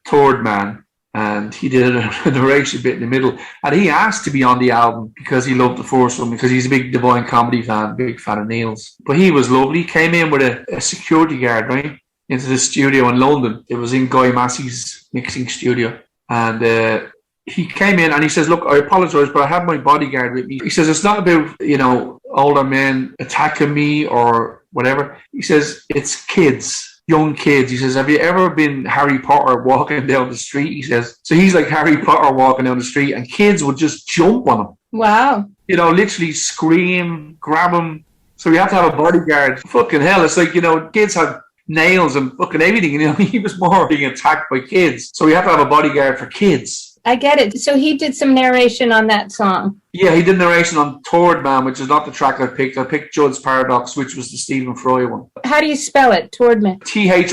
Speaker 2: Third Man. And he did a narration bit in the middle. And he asked to be on the album because he loved the first one, because he's a big Divine Comedy fan, big fan of Neil's. But he was lovely. He came in with a security guard, right, into the studio in London. It was in Guy Massey's mixing studio. And he came in and he says, look, I apologise, but I have my bodyguard with me. He says, it's not about, you know, older men attacking me or whatever. He says, it's kids, young kids. He says, have you ever been Harry Potter walking down the street? He says, so he's like Harry Potter walking down the street and kids would just jump on him.
Speaker 1: Wow.
Speaker 2: You know, literally scream, grab him. So we have to have a bodyguard. Fucking hell, it's like, kids have nails and fucking everything. He was more being attacked by kids. So we have to have a bodyguard for kids.
Speaker 1: I get it. So he did some narration on that song.
Speaker 2: Yeah, he did narration on Toward Man, which is not the track I picked. I picked Judd's Paradox, which was the Stephen Fry one.
Speaker 1: How do you spell it? Toward Man.
Speaker 2: Third.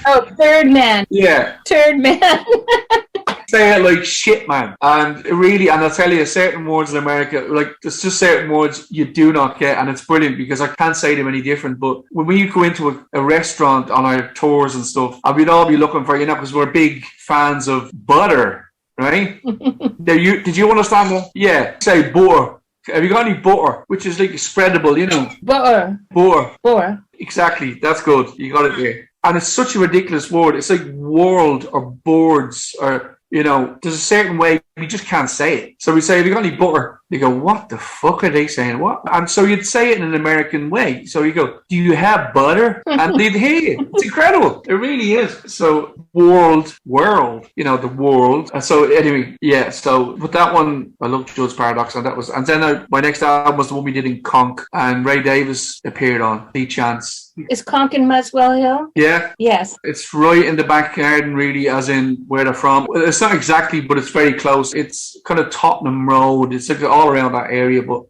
Speaker 1: Oh, Third Man.
Speaker 2: Yeah.
Speaker 1: Third Man.
Speaker 2: Say it like shit, man. And really, and I'll tell you, certain words in America, like there's just certain words you do not get, and it's brilliant because I can't say them any different. But when we go into a restaurant on our tours and stuff, and we'd all be looking for, because we're big fans of butter, right? Did you understand that? Yeah, say butter. Have you got any butter? Which is like spreadable,
Speaker 1: Butter.
Speaker 2: Butter. Exactly. That's good. You got it there. And it's such a ridiculous word. It's like world or boards or, there's a certain way we just can't say it. So we say, have you got any butter? They go, what the fuck are they saying? What? And so you'd say it in an American way. So you go, do you have butter? And they'd hear you. It's incredible. It really is. So world, the world. And so anyway, yeah. So with that one, I love Judd's Paradox. And then my next album was the one we did in Conch. And Ray Davies appeared on The Chance.
Speaker 1: Is Conch in Muswell Hill?
Speaker 2: Yeah.
Speaker 1: Yes.
Speaker 2: It's right in the back garden, really, as in where they're from. It's not exactly, but it's very close. It's kind of Tottenham Road. It's like all around that area. But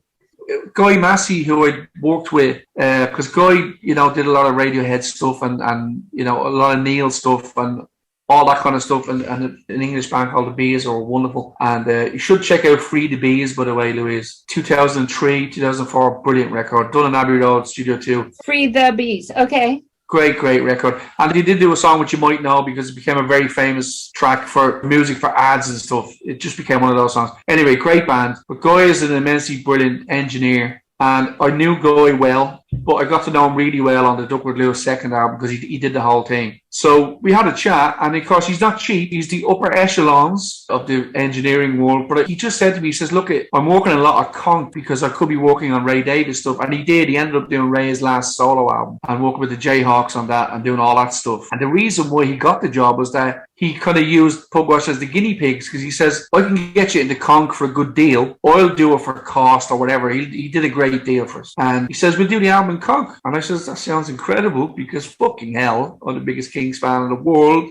Speaker 2: Guy Massey, who I worked with, because Guy, did a lot of Radiohead stuff and a lot of Neil stuff and all that kind of stuff. And an English band called The Bees are wonderful. And you should check out Free the Bees, by the way, Louise. 2003, 2004, brilliant record. Done in Abbey Road, Studio 2.
Speaker 1: Free the Bees. Okay.
Speaker 2: Great record. And he did do a song which you might know because it became a very famous track for music for ads and stuff. It just became one of those songs. Anyway, great band. But Guy is an immensely brilliant engineer. And I knew Guy well, but I got to know him really well on the Duckworth Lewis second album because he did the whole thing. So we had a chat, and of course he's not cheap. He's the upper echelons of the engineering world. But he just said to me, he says, look, I'm working a lot of Conch because I could be working on Ray Davies stuff. And he did. He ended up doing Ray's last solo album and working with the Jayhawks on that and doing all that stuff. And the reason why he got the job was that he kind of used Pugwash as the guinea pigs because he says, I can get you into Conch for a good deal. I'll do it for cost or whatever. He did a great deal for us. And he says, we'll do the album in Conch. And I says, that sounds incredible because fucking hell, I'm the biggest Kings fan in the world.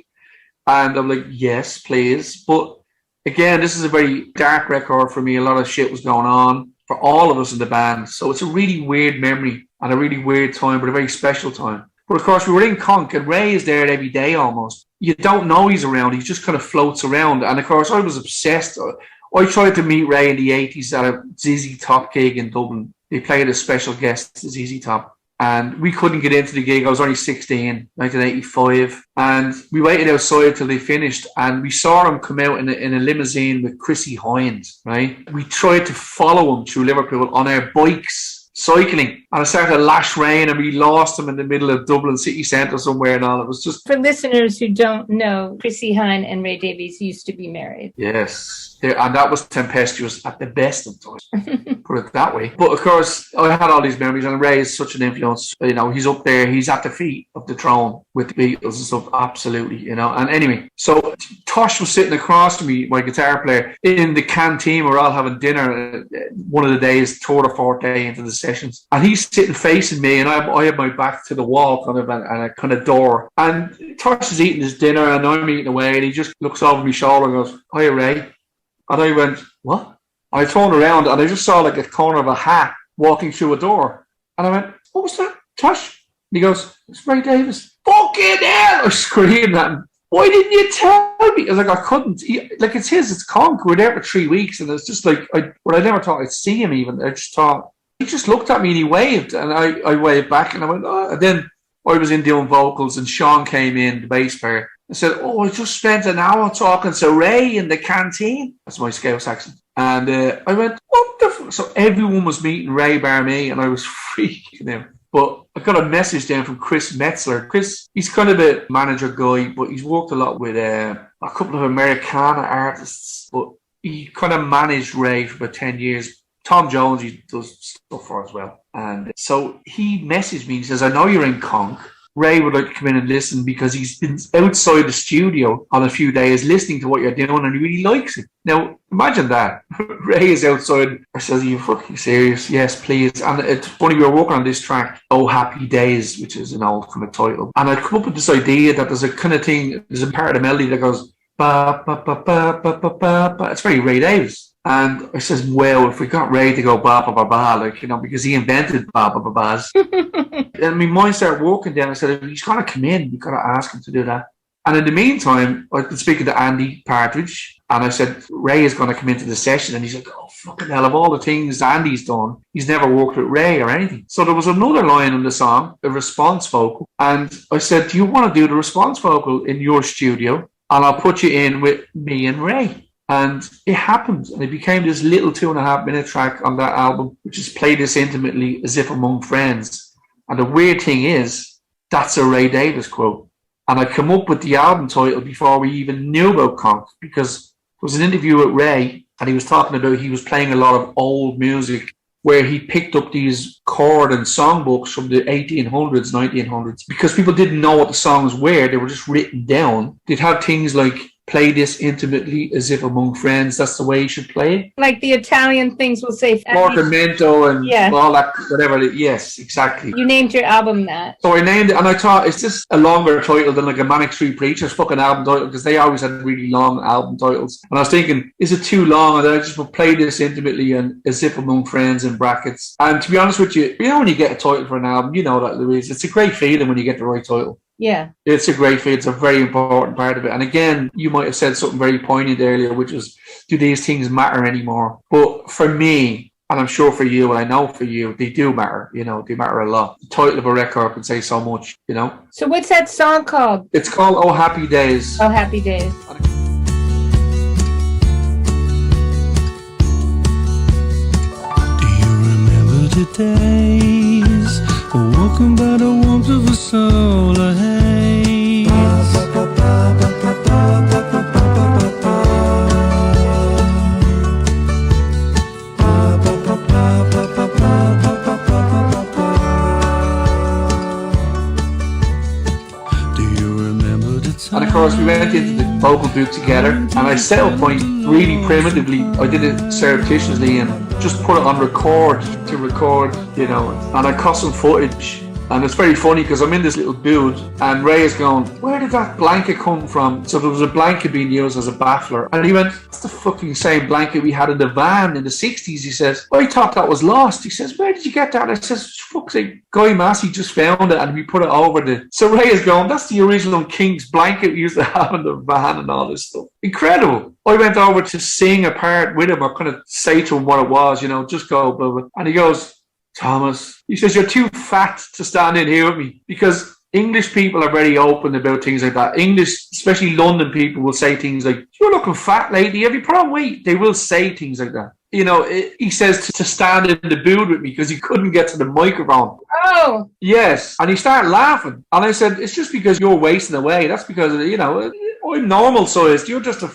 Speaker 2: And I'm like, yes, please. But again, this is a very dark record for me. A lot of shit was going on for all of us in the band. So it's a really weird memory and a really weird time, but a very special time. But of course, we were in Conch and Ray is there every day almost. You don't know he's around. He just kind of floats around. And of course, I was obsessed. I tried to meet Ray in the 80s at a ZZ Top gig in Dublin. They played a special guest, ZZ Top. And we couldn't get into the gig. I was only 16, 1985. And we waited outside till they finished. And we saw him come out in a limousine with Chrissy Hines, right? We tried to follow him through Liverpool on our bikes, cycling. And it started to lash rain and we lost him in the middle of Dublin city centre somewhere and all. It was just...
Speaker 1: For listeners who don't know, Chrissy Hine and Ray Davies used to be married.
Speaker 2: Yes. And that was tempestuous at the best of times, put it that way. But of course, I had all these memories, and Ray is such an influence. He's up there, he's at the feet of the throne with the Beatles and stuff, absolutely, And anyway, so Tosh was sitting across from me, my guitar player, in the canteen. We're all having dinner one of the days, third or fourth day into the sessions. And he's sitting facing me, and I have my back to the wall, kind of, and a kind of door. And Tosh is eating his dinner, and I'm eating away, and he just looks over my shoulder and goes, "Hiya, Ray." And I went, what? And I turned around and I just saw like a corner of a hat walking through a door. And I went, what was that, Tosh? And he goes, it's Ray Davies. Fucking hell! I screamed at him. Why didn't you tell me? I was like, I couldn't. It's his, it's Conch. We were there for 3 weeks. And it's just like, I never thought I'd see him even. I just thought, he just looked at me and he waved. And I waved back and I went, oh. And then I was in doing vocals and Sean came in, the bass player. I said, I just spent an hour talking to Ray in the canteen. That's my Scouse accent. And I went, what the fuck? So everyone was meeting Ray bar me, and I was freaking out. But I got a message down from Chris Metzler. Chris, he's kind of a manager guy, but he's worked a lot with a couple of Americana artists. But he kind of managed Ray for about 10 years. Tom Jones, he does stuff for as well. And so he messaged me. He says, I know you're in Conch. Ray would like to come in and listen because he's been outside the studio on a few days listening to what you're doing and he really likes it. Now, imagine that. Ray is outside. I says, are you fucking serious? Yes, please. And it's funny, we were working on this track, Oh Happy Days, which is an old kind of title. And I'd come up with this idea that there's a kind of thing, there's a part of the melody that goes, ba, ba, ba, ba, ba, ba, ba, ba. It's very Ray Davis. And I says, well, if we got Ray to go ba ba ba ba, like, you know, because he invented ba ba ba ba's. And my mind started working then. I said, he's got to come in. You've got to ask him to do that. And in the meantime, I've been speaking to Andy Partridge, and I said, Ray is going to come into the session. And he's like, oh, fucking hell, of all the things Andy's done, he's never worked with Ray or anything. So there was another line in the song, a response vocal. And I said, do you want to do the response vocal in your studio? And I'll put you in with me and Ray. And it happened, and it became this little 2.5-minute track on that album, which is Play This Intimately as If Among Friends. And the weird thing is, that's a Ray Davis quote. And I come up with the album title before we even knew about Conk, because there was an interview with Ray, and he was talking about he was playing a lot of old music where he picked up these chord and songbooks from the 1800s, 1900s, because people didn't know what the songs were. They were just written down. They'd have things like, play this intimately as if among friends. That's the way you should play it.
Speaker 1: Like the Italian things will say.
Speaker 2: Portamento and all that, whatever. Yes, exactly.
Speaker 1: You named your album that.
Speaker 2: So I named it, and I thought it's just a longer title than like a Manic Street Preachers fucking album title, because they always had really long album titles. And I was thinking, is it too long? And then I just would play this intimately and as if among friends in brackets. And to be honest with you, you know when you get a title for an album, you know that, Louise, it's a great feeling when you get the right title.
Speaker 1: Yeah.
Speaker 2: It's a great feat. It's a very important part of it. And again, you might have said something very poignant earlier, which was, do these things matter anymore? But for me, and I'm sure for you, and I know for you, they do matter. You know, they matter a lot. The title of a record can say so much, you know?
Speaker 1: So what's that song called?
Speaker 2: It's called Oh Happy Days.
Speaker 1: Oh Happy Days.
Speaker 3: Do you remember the days walking by the warmth of a solar haze? Do you remember the time?
Speaker 2: And of course, we went into the vocal booth together, and I set up my really primitively. I did it surreptitiously and just put it on record to record, you know, and I cut some footage. And it's very funny because I'm in this little booth and Ray is going, where did that blanket come from? So there was a blanket being used as a baffler. And he went, that's the fucking same blanket we had in the van in the 60s. He says, I thought that was lost. He says, where did you get that? And I says, fuck's sake, Guy Massey just found it and we put it over the... So Ray is going, that's the original King's blanket we used to have in the van and all this stuff. Incredible. I went over to sing a part with him or kind of say to him what it was, you know, just go, blah, blah. And he goes, Thomas, he says, you're too fat to stand in here with me, because English people are very open about things like that. English, especially London people, will say things like, you're looking fat lately, have you put on weight? They will say things like that. You know, he says to stand in the booth with me because he couldn't get to the microphone.
Speaker 1: Oh!
Speaker 2: Yes. And he started laughing. And I said, it's just because you're wasting away. That's because, you know, I'm normal sized. You're just a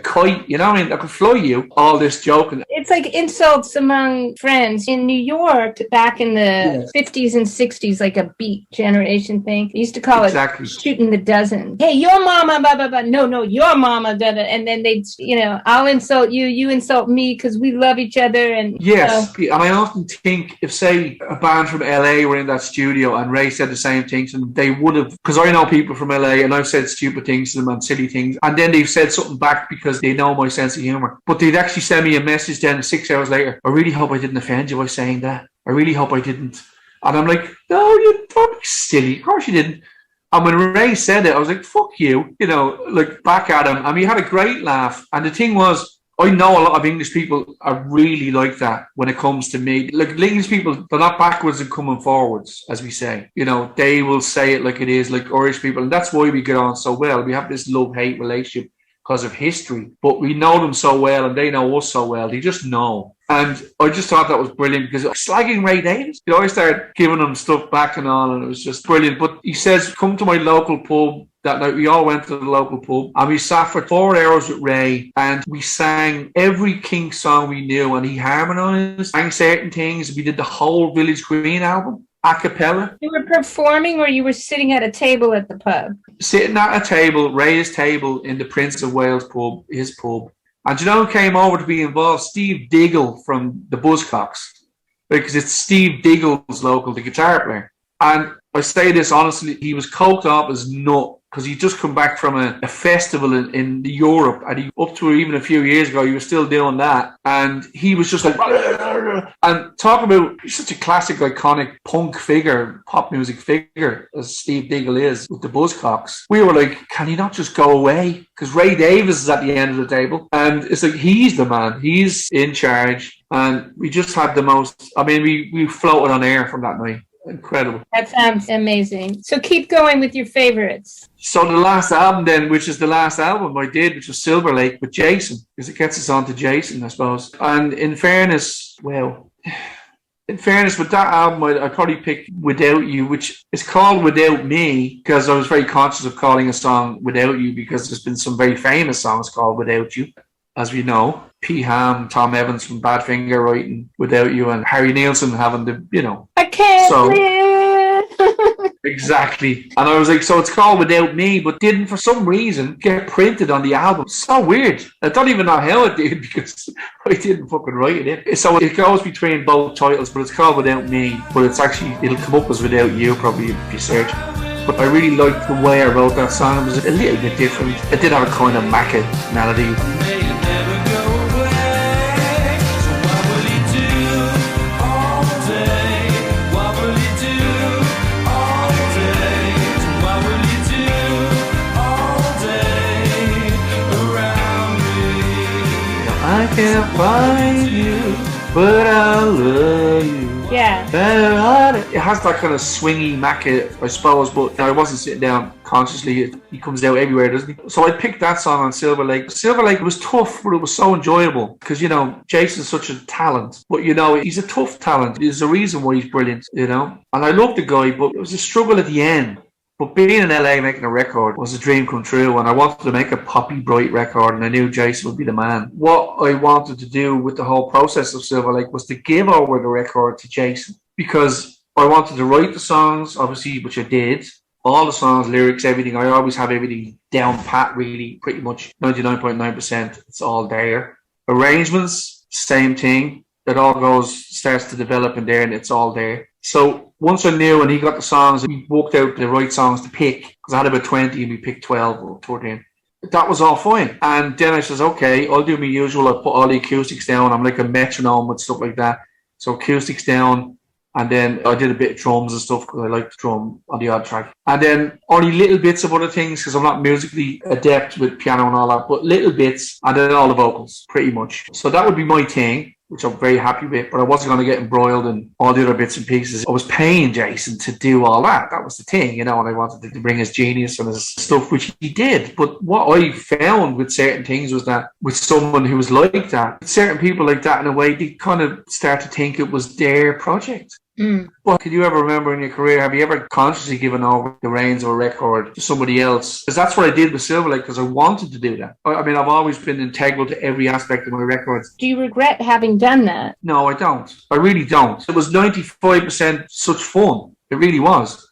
Speaker 2: kite, you know what I mean? I could fly you. All this joking.
Speaker 1: It's like insults among friends. In New York, back in the 50s and 60s, like a beat generation thing, they used to call it shooting the dozen. Hey, your mama, blah, blah, blah. No, your mama, blah, blah. And then they'd, you know, I'll insult you, you insult me because we love each other. And
Speaker 2: yes. And I often think if, say, a band from LA were in that studio and Ray said the same things, and they would have, because I know people from LA and I've said stupid things to them and silly things, and then they've said something back because they know my sense of humor, but they'd actually send me a message then 6 hours later, I really hope I didn't offend you by saying that. I really hope I didn't. And I'm like, no, you don't be silly. Of course you didn't. And when Ray said it, I was like, fuck you, you know, like back at him. And we had a great laugh. And the thing was, I know a lot of English people are really like that when it comes to me. Like, English people, they're not backwards and coming forwards, as we say. You know, they will say it like it is, like Irish people. And that's why we get on so well. We have this love-hate relationship because of history. But we know them so well and they know us so well. They just know. And I just thought that was brilliant because slagging Ray Davis, you know, I started giving him stuff back and all, and it was just brilliant. But he says, come to my local pub. That night we all went to the local pub and we sat for 4 hours with Ray and we sang every King song we knew, and he harmonised, sang certain things. We did the whole Village Green album. a cappella.
Speaker 1: You were performing or you were sitting at a table at the pub?
Speaker 2: Sitting at a table, raised table in the Prince of Wales pub, his pub. And do you know who came over to be involved? Steve Diggle from the Buzzcocks. Because it's Steve Diggle's local, the guitar player. And I say this honestly, he was coked up as nut because he'd just come back from a festival in Europe, and up to even a few years ago, he was still doing that. And he was just like, and talk about such a classic, iconic punk figure, pop music figure, as Steve Diggle is with the Buzzcocks. We were like, can he not just go away? Because Ray Davies is at the end of the table. And it's like, he's the man. He's in charge. And we just had the most, I mean, we floated on air from that night. Incredible.
Speaker 1: That sounds amazing. So keep going with your favorites.
Speaker 2: So the last album then, which is the last album I did, which was Silverlake with Jason, because it gets us on to Jason, I suppose. And in fairness, with that album, I'd probably pick Without You, which is called Without Me, because I was very conscious of calling a song Without You, because there's been some very famous songs called Without You, as we know. P. Ham, Tom Evans from Badfinger writing Without You, and Harry Nilsson having the,
Speaker 1: I can't live.
Speaker 2: Exactly. And I was like, so it's called Without Me, but didn't for some reason get printed on the album. So weird. I don't even know how it did, because I didn't fucking write it in. So it goes between both titles, but it's called Without Me, but it's actually, it'll come up as Without You probably if you search. But I really liked the way I wrote that song. It was a little bit different. It did have a kind of Macca melody. I can't find you, but I love you.
Speaker 1: Yeah.
Speaker 2: It has that kind of swingy Macca, I suppose, but I wasn't sitting down consciously. He comes out everywhere, doesn't he? So I picked that song on Silverlake. Silverlake was tough, but it was so enjoyable because, Jason's such a talent. But, he's a tough talent. There's a reason why he's brilliant, And I love the guy, but it was a struggle at the end. But being in LA making a record was a dream come true, and I wanted to make a poppy, bright record, and I knew Jason would be the man. What I wanted to do with the whole process of Silverlake was to give over the record to Jason, because I wanted to write the songs, obviously, which I did. All the songs, lyrics, everything. I always have everything down pat, really, pretty much 99.9%. It's all there. Arrangements, same thing. It all starts to develop in there, and it's all there. So once I knew, and he got the songs, we worked out the right songs to pick, because I had about 20 and we picked 12 or 14. That was all fine. And then I says, okay, I'll do my usual. I'll put all the acoustics down. I'm like a metronome with stuff like that. So acoustics down. And then I did a bit of drums and stuff, because I like to drum on the odd track. And then only little bits of other things, because I'm not musically adept with piano and all that, but little bits, and then all the vocals, pretty much. So that would be my thing, which I'm very happy with, but I wasn't going to get embroiled in all the other bits and pieces. I was paying Jason to do all that. That was the thing, and I wanted to bring his genius and his stuff, which he did. But what I found with certain things was that with someone who was like that, certain people like that in a way, they kind of start to think it was their project. But can you ever remember in your career, have you ever consciously given over the reins of a record to somebody else? Because that's what I did with Silverlake, because I wanted to do that. I mean, I've always been integral to every aspect of my records.
Speaker 1: Do you regret having done that?
Speaker 2: No, I don't. I really don't. It was 95% such fun. It really was.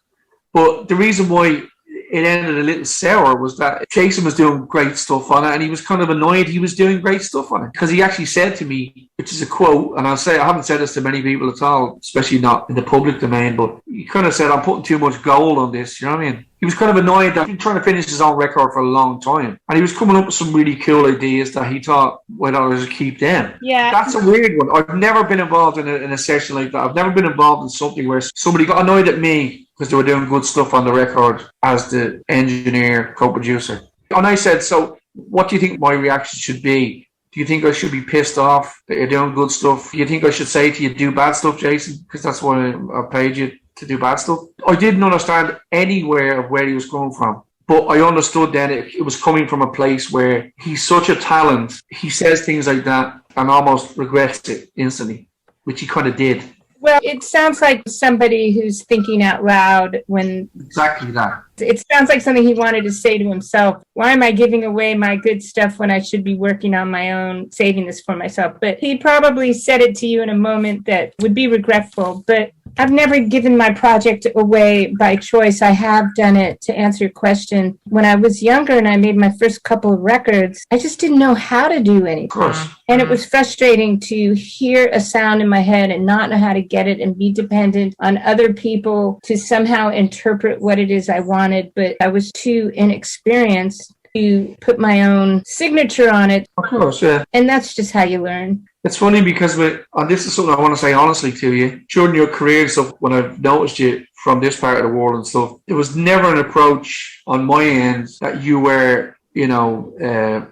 Speaker 2: But the reason why it ended a little sour was that Jason was doing great stuff on it, and he was kind of annoyed he was doing great stuff on it, because he actually said to me, which is a quote, and I'll say I haven't said this to many people at all, especially not in the public domain, but he kind of said, I'm putting too much gold on this, you know what I mean? He was kind of annoyed that he'd been trying to finish his own record for a long time, and he was coming up with some really cool ideas that he thought, why don't I just keep them?
Speaker 1: Yeah.
Speaker 2: That's a weird one. I've never been involved in a session like that. I've never been involved in something where somebody got annoyed at me because they were doing good stuff on the record as the engineer, co-producer. And I said, so what do you think my reaction should be? Do you think I should be pissed off that you're doing good stuff? Do you think I should say to you, do bad stuff, Jason? Because that's why I paid you to do bad stuff. I didn't understand anywhere of where he was coming from. But I understood then it was coming from a place where he's such a talent. He says things like that and almost regrets it instantly, which he kind of did.
Speaker 1: Well, it sounds like somebody who's thinking out loud when...
Speaker 2: Exactly that.
Speaker 1: It sounds like something he wanted to say to himself. Why am I giving away my good stuff when I should be working on my own, saving this for myself? But he probably said it to you in a moment that would be regretful. But I've never given my project away by choice. I have done it, to answer your question. When I was younger and I made my first couple of records, I just didn't know how to do anything.
Speaker 2: Of course.
Speaker 1: And it was frustrating to hear a sound in my head and not know how to get it and be dependent on other people to somehow interpret what it is I wanted. But I was too inexperienced to put my own signature on it.
Speaker 2: Of course, yeah.
Speaker 1: And that's just how you learn.
Speaker 2: It's funny because, and this is something I want to say honestly to you, during your career and stuff, when I've noticed you from this part of the world and stuff, it was never an approach on my end that you were, you know, a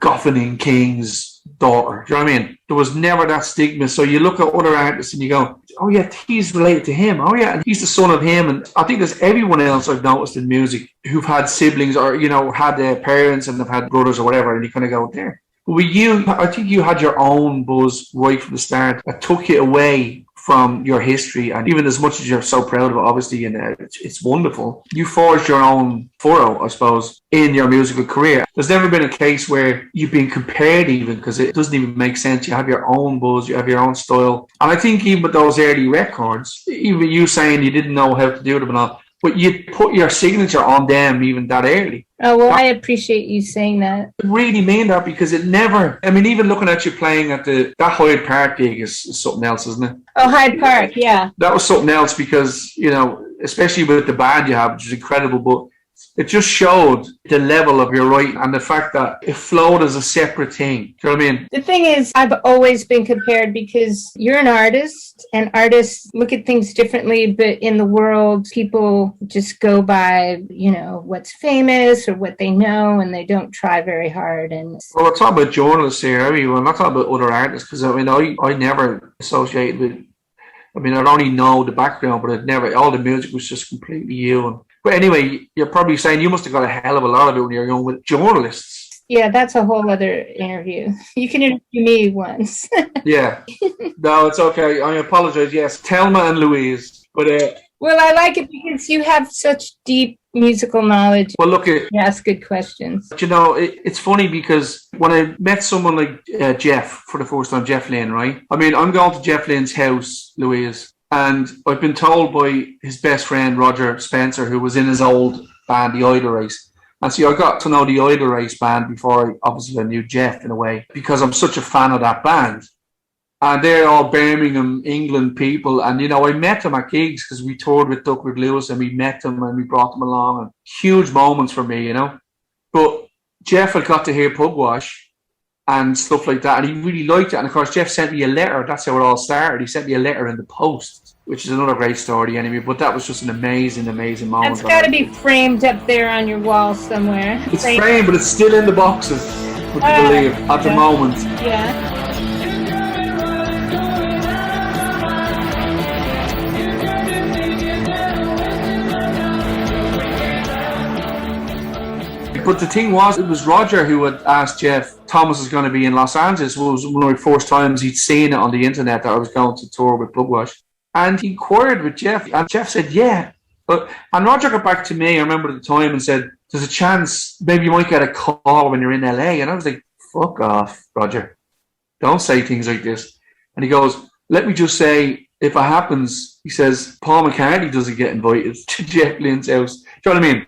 Speaker 2: Goffinin King's daughter. Do you know what I mean? There was never that stigma. So you look at other artists and you go, oh yeah, he's related to him. Oh yeah, and he's the son of him. And I think there's everyone else I've noticed in music who've had siblings or, you know, had their parents and have had brothers or whatever, and you kind of go there. But with you, I think you had your own buzz right from the start that took you away from your history. And even as much as you're so proud of it, obviously, and it's wonderful, you forged your own furrow, I suppose, in your musical career. There's never been a case where you've been compared even, because it doesn't even make sense. You have your own buzz, you have your own style. And I think even with those early records, even you saying you didn't know how to do them and all, but you put your signature on them even that early.
Speaker 1: Oh, well, I appreciate you saying that.
Speaker 2: I really mean that, because it never, I mean, even looking at you playing at that Hyde Park gig is something else, isn't it?
Speaker 1: Oh, Hyde Park, yeah.
Speaker 2: That was something else because, you know, especially with the band you have, which is incredible, but it just showed the level of your writing and the fact that it flowed as a separate thing. Do you know what I mean?
Speaker 1: The thing is, I've always been compared because you're an artist and artists look at things differently, but in the world, people just go by, you know, what's famous or what they know, and they don't try very hard. And
Speaker 2: well, we're talking about journalists here. I mean, we're not talking about other artists, because I mean, I never associated with, I mean, I'd only know the background, but I'd never, all the music was just completely you. But anyway, you're probably saying you must have got a hell of a lot of it when you were young with journalists.
Speaker 1: Yeah, that's a whole other interview. You can interview me once.
Speaker 2: Yeah. No, it's okay. I apologize. Yes, Thelma and Louise. But
Speaker 1: well, I like it because you have such deep musical knowledge.
Speaker 2: Well, look,
Speaker 1: you ask good questions.
Speaker 2: You know, it's funny because when I met someone like Jeff for the first time, Jeff Lynne, right? I mean, I'm going to Jeff Lynne's house, Louise, and I've been told by his best friend, Roger Spencer, who was in his old band, the Idle Race. And see, I got to know the Idle Race band before I knew Jeff in a way, because I'm such a fan of that band. And they're all Birmingham, England people. And, you know, I met them at gigs because we toured with Duckworth Lewis and we met them and we brought them along. And huge moments for me, you know. But Jeff had got to hear Pugwash and stuff like that, and he really liked it. And of course, Jeff sent me a letter. That's how it all started. He sent me a letter in the post, which is another great story anyway. But that was just an amazing, amazing moment.
Speaker 1: That's got to be framed up there on your wall somewhere.
Speaker 2: It's framed, but it's still in the boxes, would you believe, at the moment.
Speaker 1: Yeah.
Speaker 2: But the thing was, it was Roger who had asked Jeff, Thomas is going to be in Los Angeles. It was one of my first times he'd seen it on the internet that I was going to tour with Pugwash. And he inquired with Jeff, and Jeff said, yeah. And Roger got back to me, I remember at the time, and said, there's a chance maybe you might get a call when you're in LA. And I was like, fuck off, Roger. Don't say things like this. And he goes, let me just say, if it happens, he says, Paul McCartney doesn't get invited to Jeff Lynne's house. Do you know what I mean?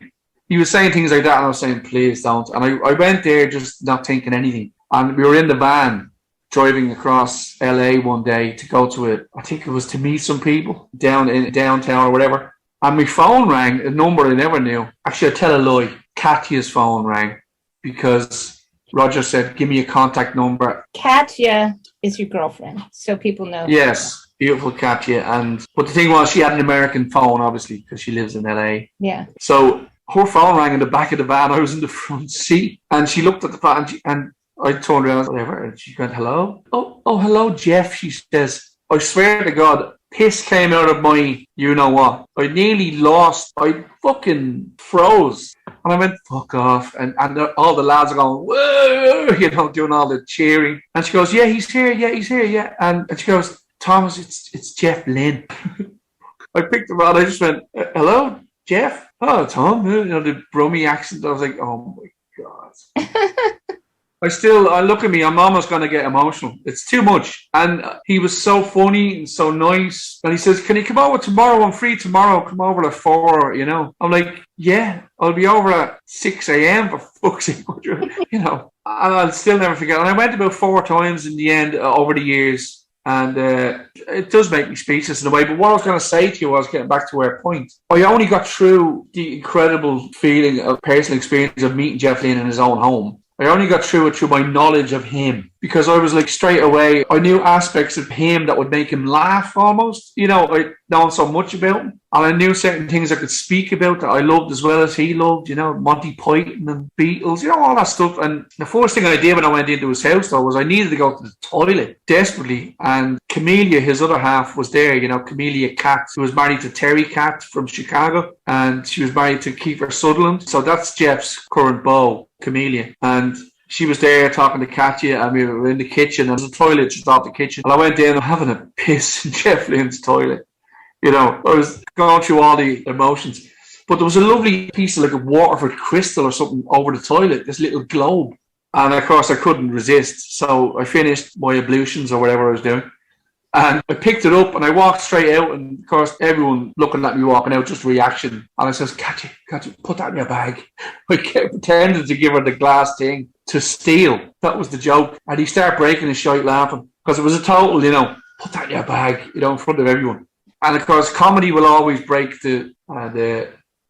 Speaker 2: He was saying things like that, and I was saying, please don't. And I went there just not thinking anything. And we were in the van driving across LA one day to go to it. I think it was to meet some people down in downtown or whatever. And my phone rang, a number I never knew. Actually, I tell a lie. Katya's phone rang because Roger said, give me a contact number.
Speaker 1: Katya is your girlfriend, so people know.
Speaker 2: Yes, beautiful Katya. But the thing was, she had an American phone, obviously, because she lives in LA.
Speaker 1: Yeah.
Speaker 2: So her phone rang in the back of the van. I was in the front seat, and she looked at the phone, and I turned around, whatever, and she went, hello? Oh, hello, Jeff, she says. I swear to God, piss came out of my you-know-what. I nearly lost. I fucking froze. And I went, fuck off. And all the lads are going, whoa, you know, doing all the cheering. And she goes, yeah, he's here, yeah. And she goes, Thomas, it's Jeff Lynne. I picked him out. I just went, hello, Jeff? Oh, Tom. You know, the Brummy accent. I was like, oh, my God. I look at me, I'm almost going to get emotional. It's too much. And he was so funny and so nice. And he says, can you come over tomorrow? I'm free tomorrow. Come over at 4, you know. I'm like, yeah, I'll be over at 6 a.m. for fuck's sake, you know. And I'll still never forget. And I went about 4 times in the end over the years. And it does make me speechless in a way. But what I was going to say to you was, getting back to our point, I only got through the incredible feeling of personal experience of meeting Jeff Lynne in his own home. I only got through it through my knowledge of him, because I was like, straight away, I knew aspects of him that would make him laugh almost. You know, I'd known so much about him. And I knew certain things I could speak about that I loved as well as he loved, you know, Monty Python and Beatles, you know, all that stuff. And the first thing I did when I went into his house, though, was I needed to go to the toilet desperately. And Camellia, his other half, was there, you know, Camellia Katz, who was married to Terry Katz from Chicago. And she was married to Kiefer Sutherland. So that's Jeff's current beau, Camellia. And she was there talking to Katya, and we were in the kitchen, and there was a toilet just off the kitchen. And I went in, having a piss in Jeff Lynne's toilet. You know, I was going through all the emotions. But there was a lovely piece of like a Waterford crystal or something over the toilet, this little globe. And of course I couldn't resist. So I finished my ablutions or whatever I was doing. And I picked it up and I walked straight out. And of course, everyone looking at me walking out, just reaction. And I says, Katya, put that in your bag. I kept pretending to give her the glass thing to steal. That was the joke. And he started breaking his shite laughing, because it was a total, you know, put that in your bag, you know, in front of everyone. And of course, comedy will always break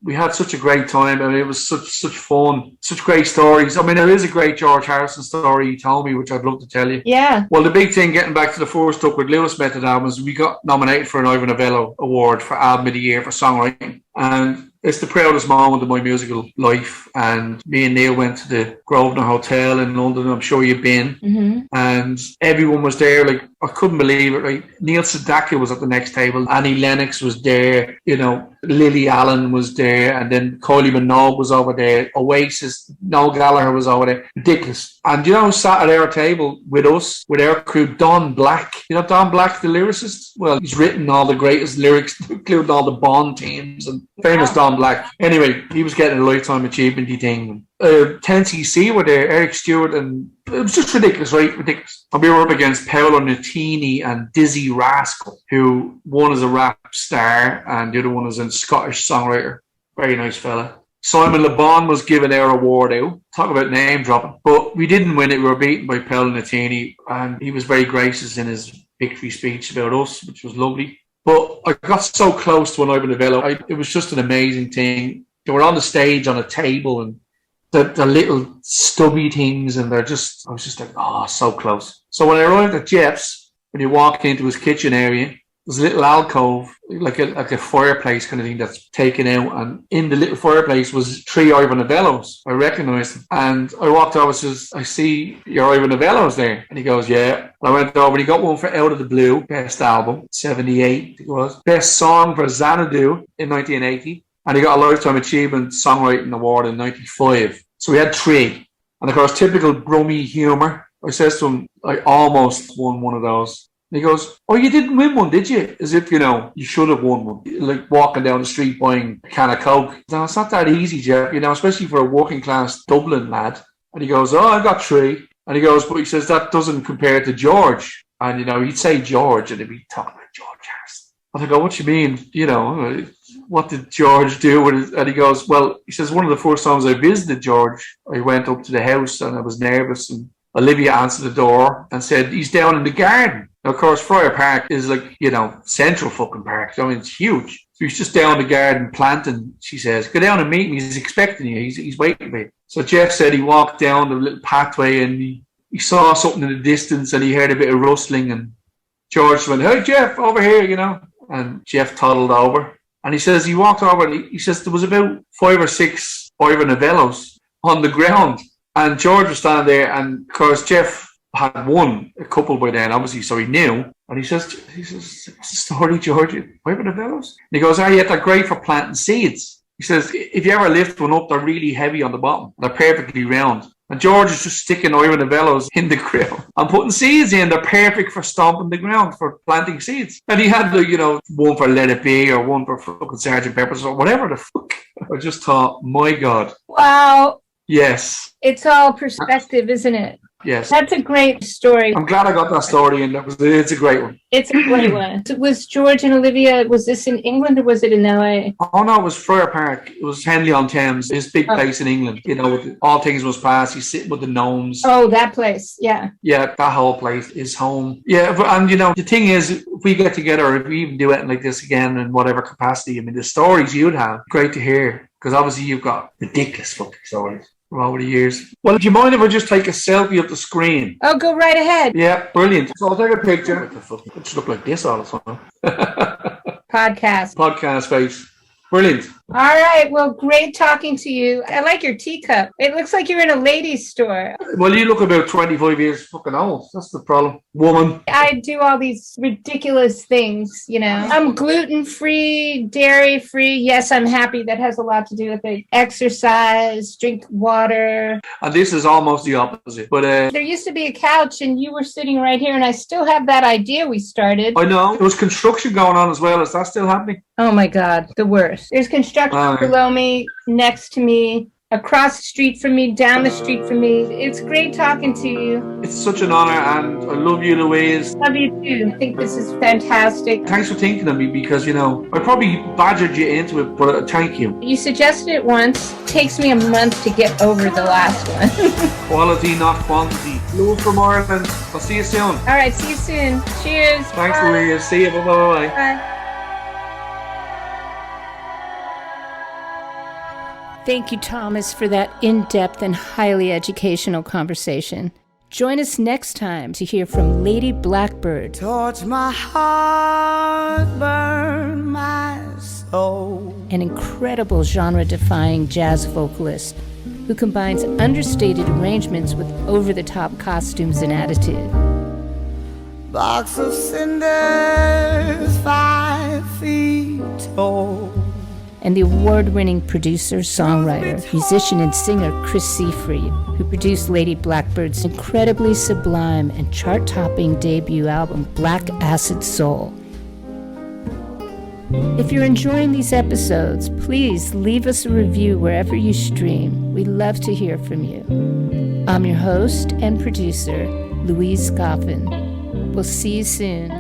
Speaker 2: we had such a great time. I mean, it was such fun, such great stories. I mean, there is a great George Harrison story he told me, which I'd love to tell you.
Speaker 1: Yeah.
Speaker 2: Well, the big thing, getting back to the first Duckworth Lewis Method album, is we got nominated for an Ivor Novello Award for Album of the Year for songwriting. And it's the proudest moment of my musical life. And me and Neil went to the Grosvenor Hotel in London. I'm sure you've been. Mm-hmm. And everyone was there. Like, I couldn't believe it. Right? Neil Sedaka was at the next table. Annie Lennox was there. You know, Lily Allen was there. And then Kylie Minogue was over there. Oasis, Noel Gallagher was over there. Ridiculous. And you know who sat at our table with us, with our crew? Don Black. You know Don Black, the lyricist? Well, he's written all the greatest lyrics, including all the Bond themes, and famous Don Black. Anyway, he was getting a lifetime achievement thing. 10cc were there, Eric Stewart, and it was just ridiculous, right? Ridiculous. And we were up against Paolo Nutini and Dizzy Rascal, who one is a rap star and the other one is a Scottish songwriter. Very nice fella. Simon Le Bon was given our award out. Talk about name dropping. But we didn't win it. We were beaten by Paolo Nutini, and he was very gracious in his victory speech about us, which was lovely. But I got so close to an Ivor Novello. It was just an amazing thing. They were on the stage on a table, and the little stubby things, and I was just like, oh, so close. So when I arrived at Jeff's, when you walk into his kitchen area, there's a little alcove, like a fireplace kind of thing that's taken out, and in the little fireplace was 3 Ivor Novellos. I recognised them, and I walked over and says, I see your Ivor Novellos there. And he goes, yeah. And I went over and he got one for Out of the Blue, best album, 78, I think it was. Best song for Xanadu in 1980. And he got a Lifetime Achievement Songwriting Award in 95. So we had 3. And of course, typical grummy humour. I says to him, I almost won one of those. And he goes, oh, you didn't win one, did you? As if, you know, you should have won one. Like walking down the street buying a can of Coke. No, it's not that easy, Jeff, you know, especially for a working class Dublin lad. And he goes, oh, I got 3. And he goes, but he says, that doesn't compare to George. And, you know, he'd say George and he'd be talking about George Harrison. And I go, what you mean? You know, what did George do? And he goes, well, he says, one of the first times I visited George, I went up to the house and I was nervous, and Olivia answered the door and said, he's down in the garden. Now, of course, Friar Park is like, you know, central fucking park. I mean, it's huge. So he's just down the garden planting, she says. Go down and meet him. He's expecting you. He's waiting for you. So Jeff said he walked down the little pathway and he saw something in the distance and he heard a bit of rustling, and George went, hey, Jeff, over here, you know. And Jeff toddled over. And he says he walked over and he says there was about 5 or 6 Ivor Novellos on the ground. And George was standing there, and of course Jeff had won a couple by then, obviously, so he knew. And he says, what's the story, George? Ivor Novellos? And he goes, yeah, they're great for planting seeds. He says, if you ever lift one up, they're really heavy on the bottom. They're perfectly round. And George is just sticking Ivor Novellos in the ground and putting seeds in. They're perfect for stomping the ground, for planting seeds. And he had, you know, one for Let It Be or one for fucking Sgt. Pepper's or whatever the fuck. I just thought, my God.
Speaker 1: Wow.
Speaker 2: Yes.
Speaker 1: It's all perspective, isn't it?
Speaker 2: Yes.
Speaker 1: That's a great story.
Speaker 2: I'm glad I got that story in. It's a great one.
Speaker 1: It's a great one. Was George and Olivia, was this in England or was it in LA?
Speaker 2: Oh no, it was Friar Park. It was Henley-on-Thames, his big place in England. You know, with all things must pass. He's sitting with the gnomes.
Speaker 1: Oh, that place. Yeah.
Speaker 2: Yeah, that whole place is home. Yeah, and you know, the thing is, if we get together, if we even do it like this again in whatever capacity, I mean, the stories you'd have, great to hear. Because obviously you've got ridiculous fucking stories from over the years. Well, do you mind if I just take a selfie of the screen?
Speaker 1: Oh, go right ahead.
Speaker 2: Yeah, brilliant. So I'll take a picture. It should look like this all the time. Podcast face. Brilliant.
Speaker 1: All right. Well, great talking to you. I like your teacup. It looks like you're in a ladies' store.
Speaker 2: Well, you look about 25 years fucking old. That's the problem. Woman.
Speaker 1: I do all these ridiculous things, you know. I'm gluten-free, dairy-free. Yes, I'm happy. That has a lot to do with it. Exercise, drink water.
Speaker 2: And this is almost the opposite. But
Speaker 1: there used to be a couch and you were sitting right here and I still have that idea we started.
Speaker 2: I know. There was construction going on as well. Is that still happening?
Speaker 1: Oh my God, the worst. There's construction below me, next to me, across the street from me, down the street from me. It's great talking to you.
Speaker 2: It's such an honor, and I love you, Louise.
Speaker 1: Love you too. I think this is fantastic.
Speaker 2: Thanks for thinking of me, because, you know, I probably badgered you into it, but thank you.
Speaker 1: You suggested it once. It takes me a month to get over the last one.
Speaker 2: Quality, not quantity. Louise from Ireland. I'll see you soon.
Speaker 1: All right, see you soon. Cheers.
Speaker 2: Thanks,
Speaker 1: Bye.
Speaker 2: Louise. See you. Bye-bye.
Speaker 1: Bye. Thank you, Thomas, for that in-depth and highly educational conversation. Join us next time to hear from Lady Blackbird.
Speaker 7: Torch my heart, burn my soul.
Speaker 1: An incredible genre-defying jazz vocalist who combines understated arrangements with over-the-top costumes and attitude.
Speaker 7: Box of cinders, 5 feet tall.
Speaker 1: And the award-winning producer, songwriter, musician, and singer Chris Seafried, who produced Lady Blackbird's incredibly sublime and chart-topping debut album, Black Acid Soul. If you're enjoying these episodes, please leave us a review wherever you stream. We love to hear from you. I'm your host and producer, Louise Goffin. We'll see you soon.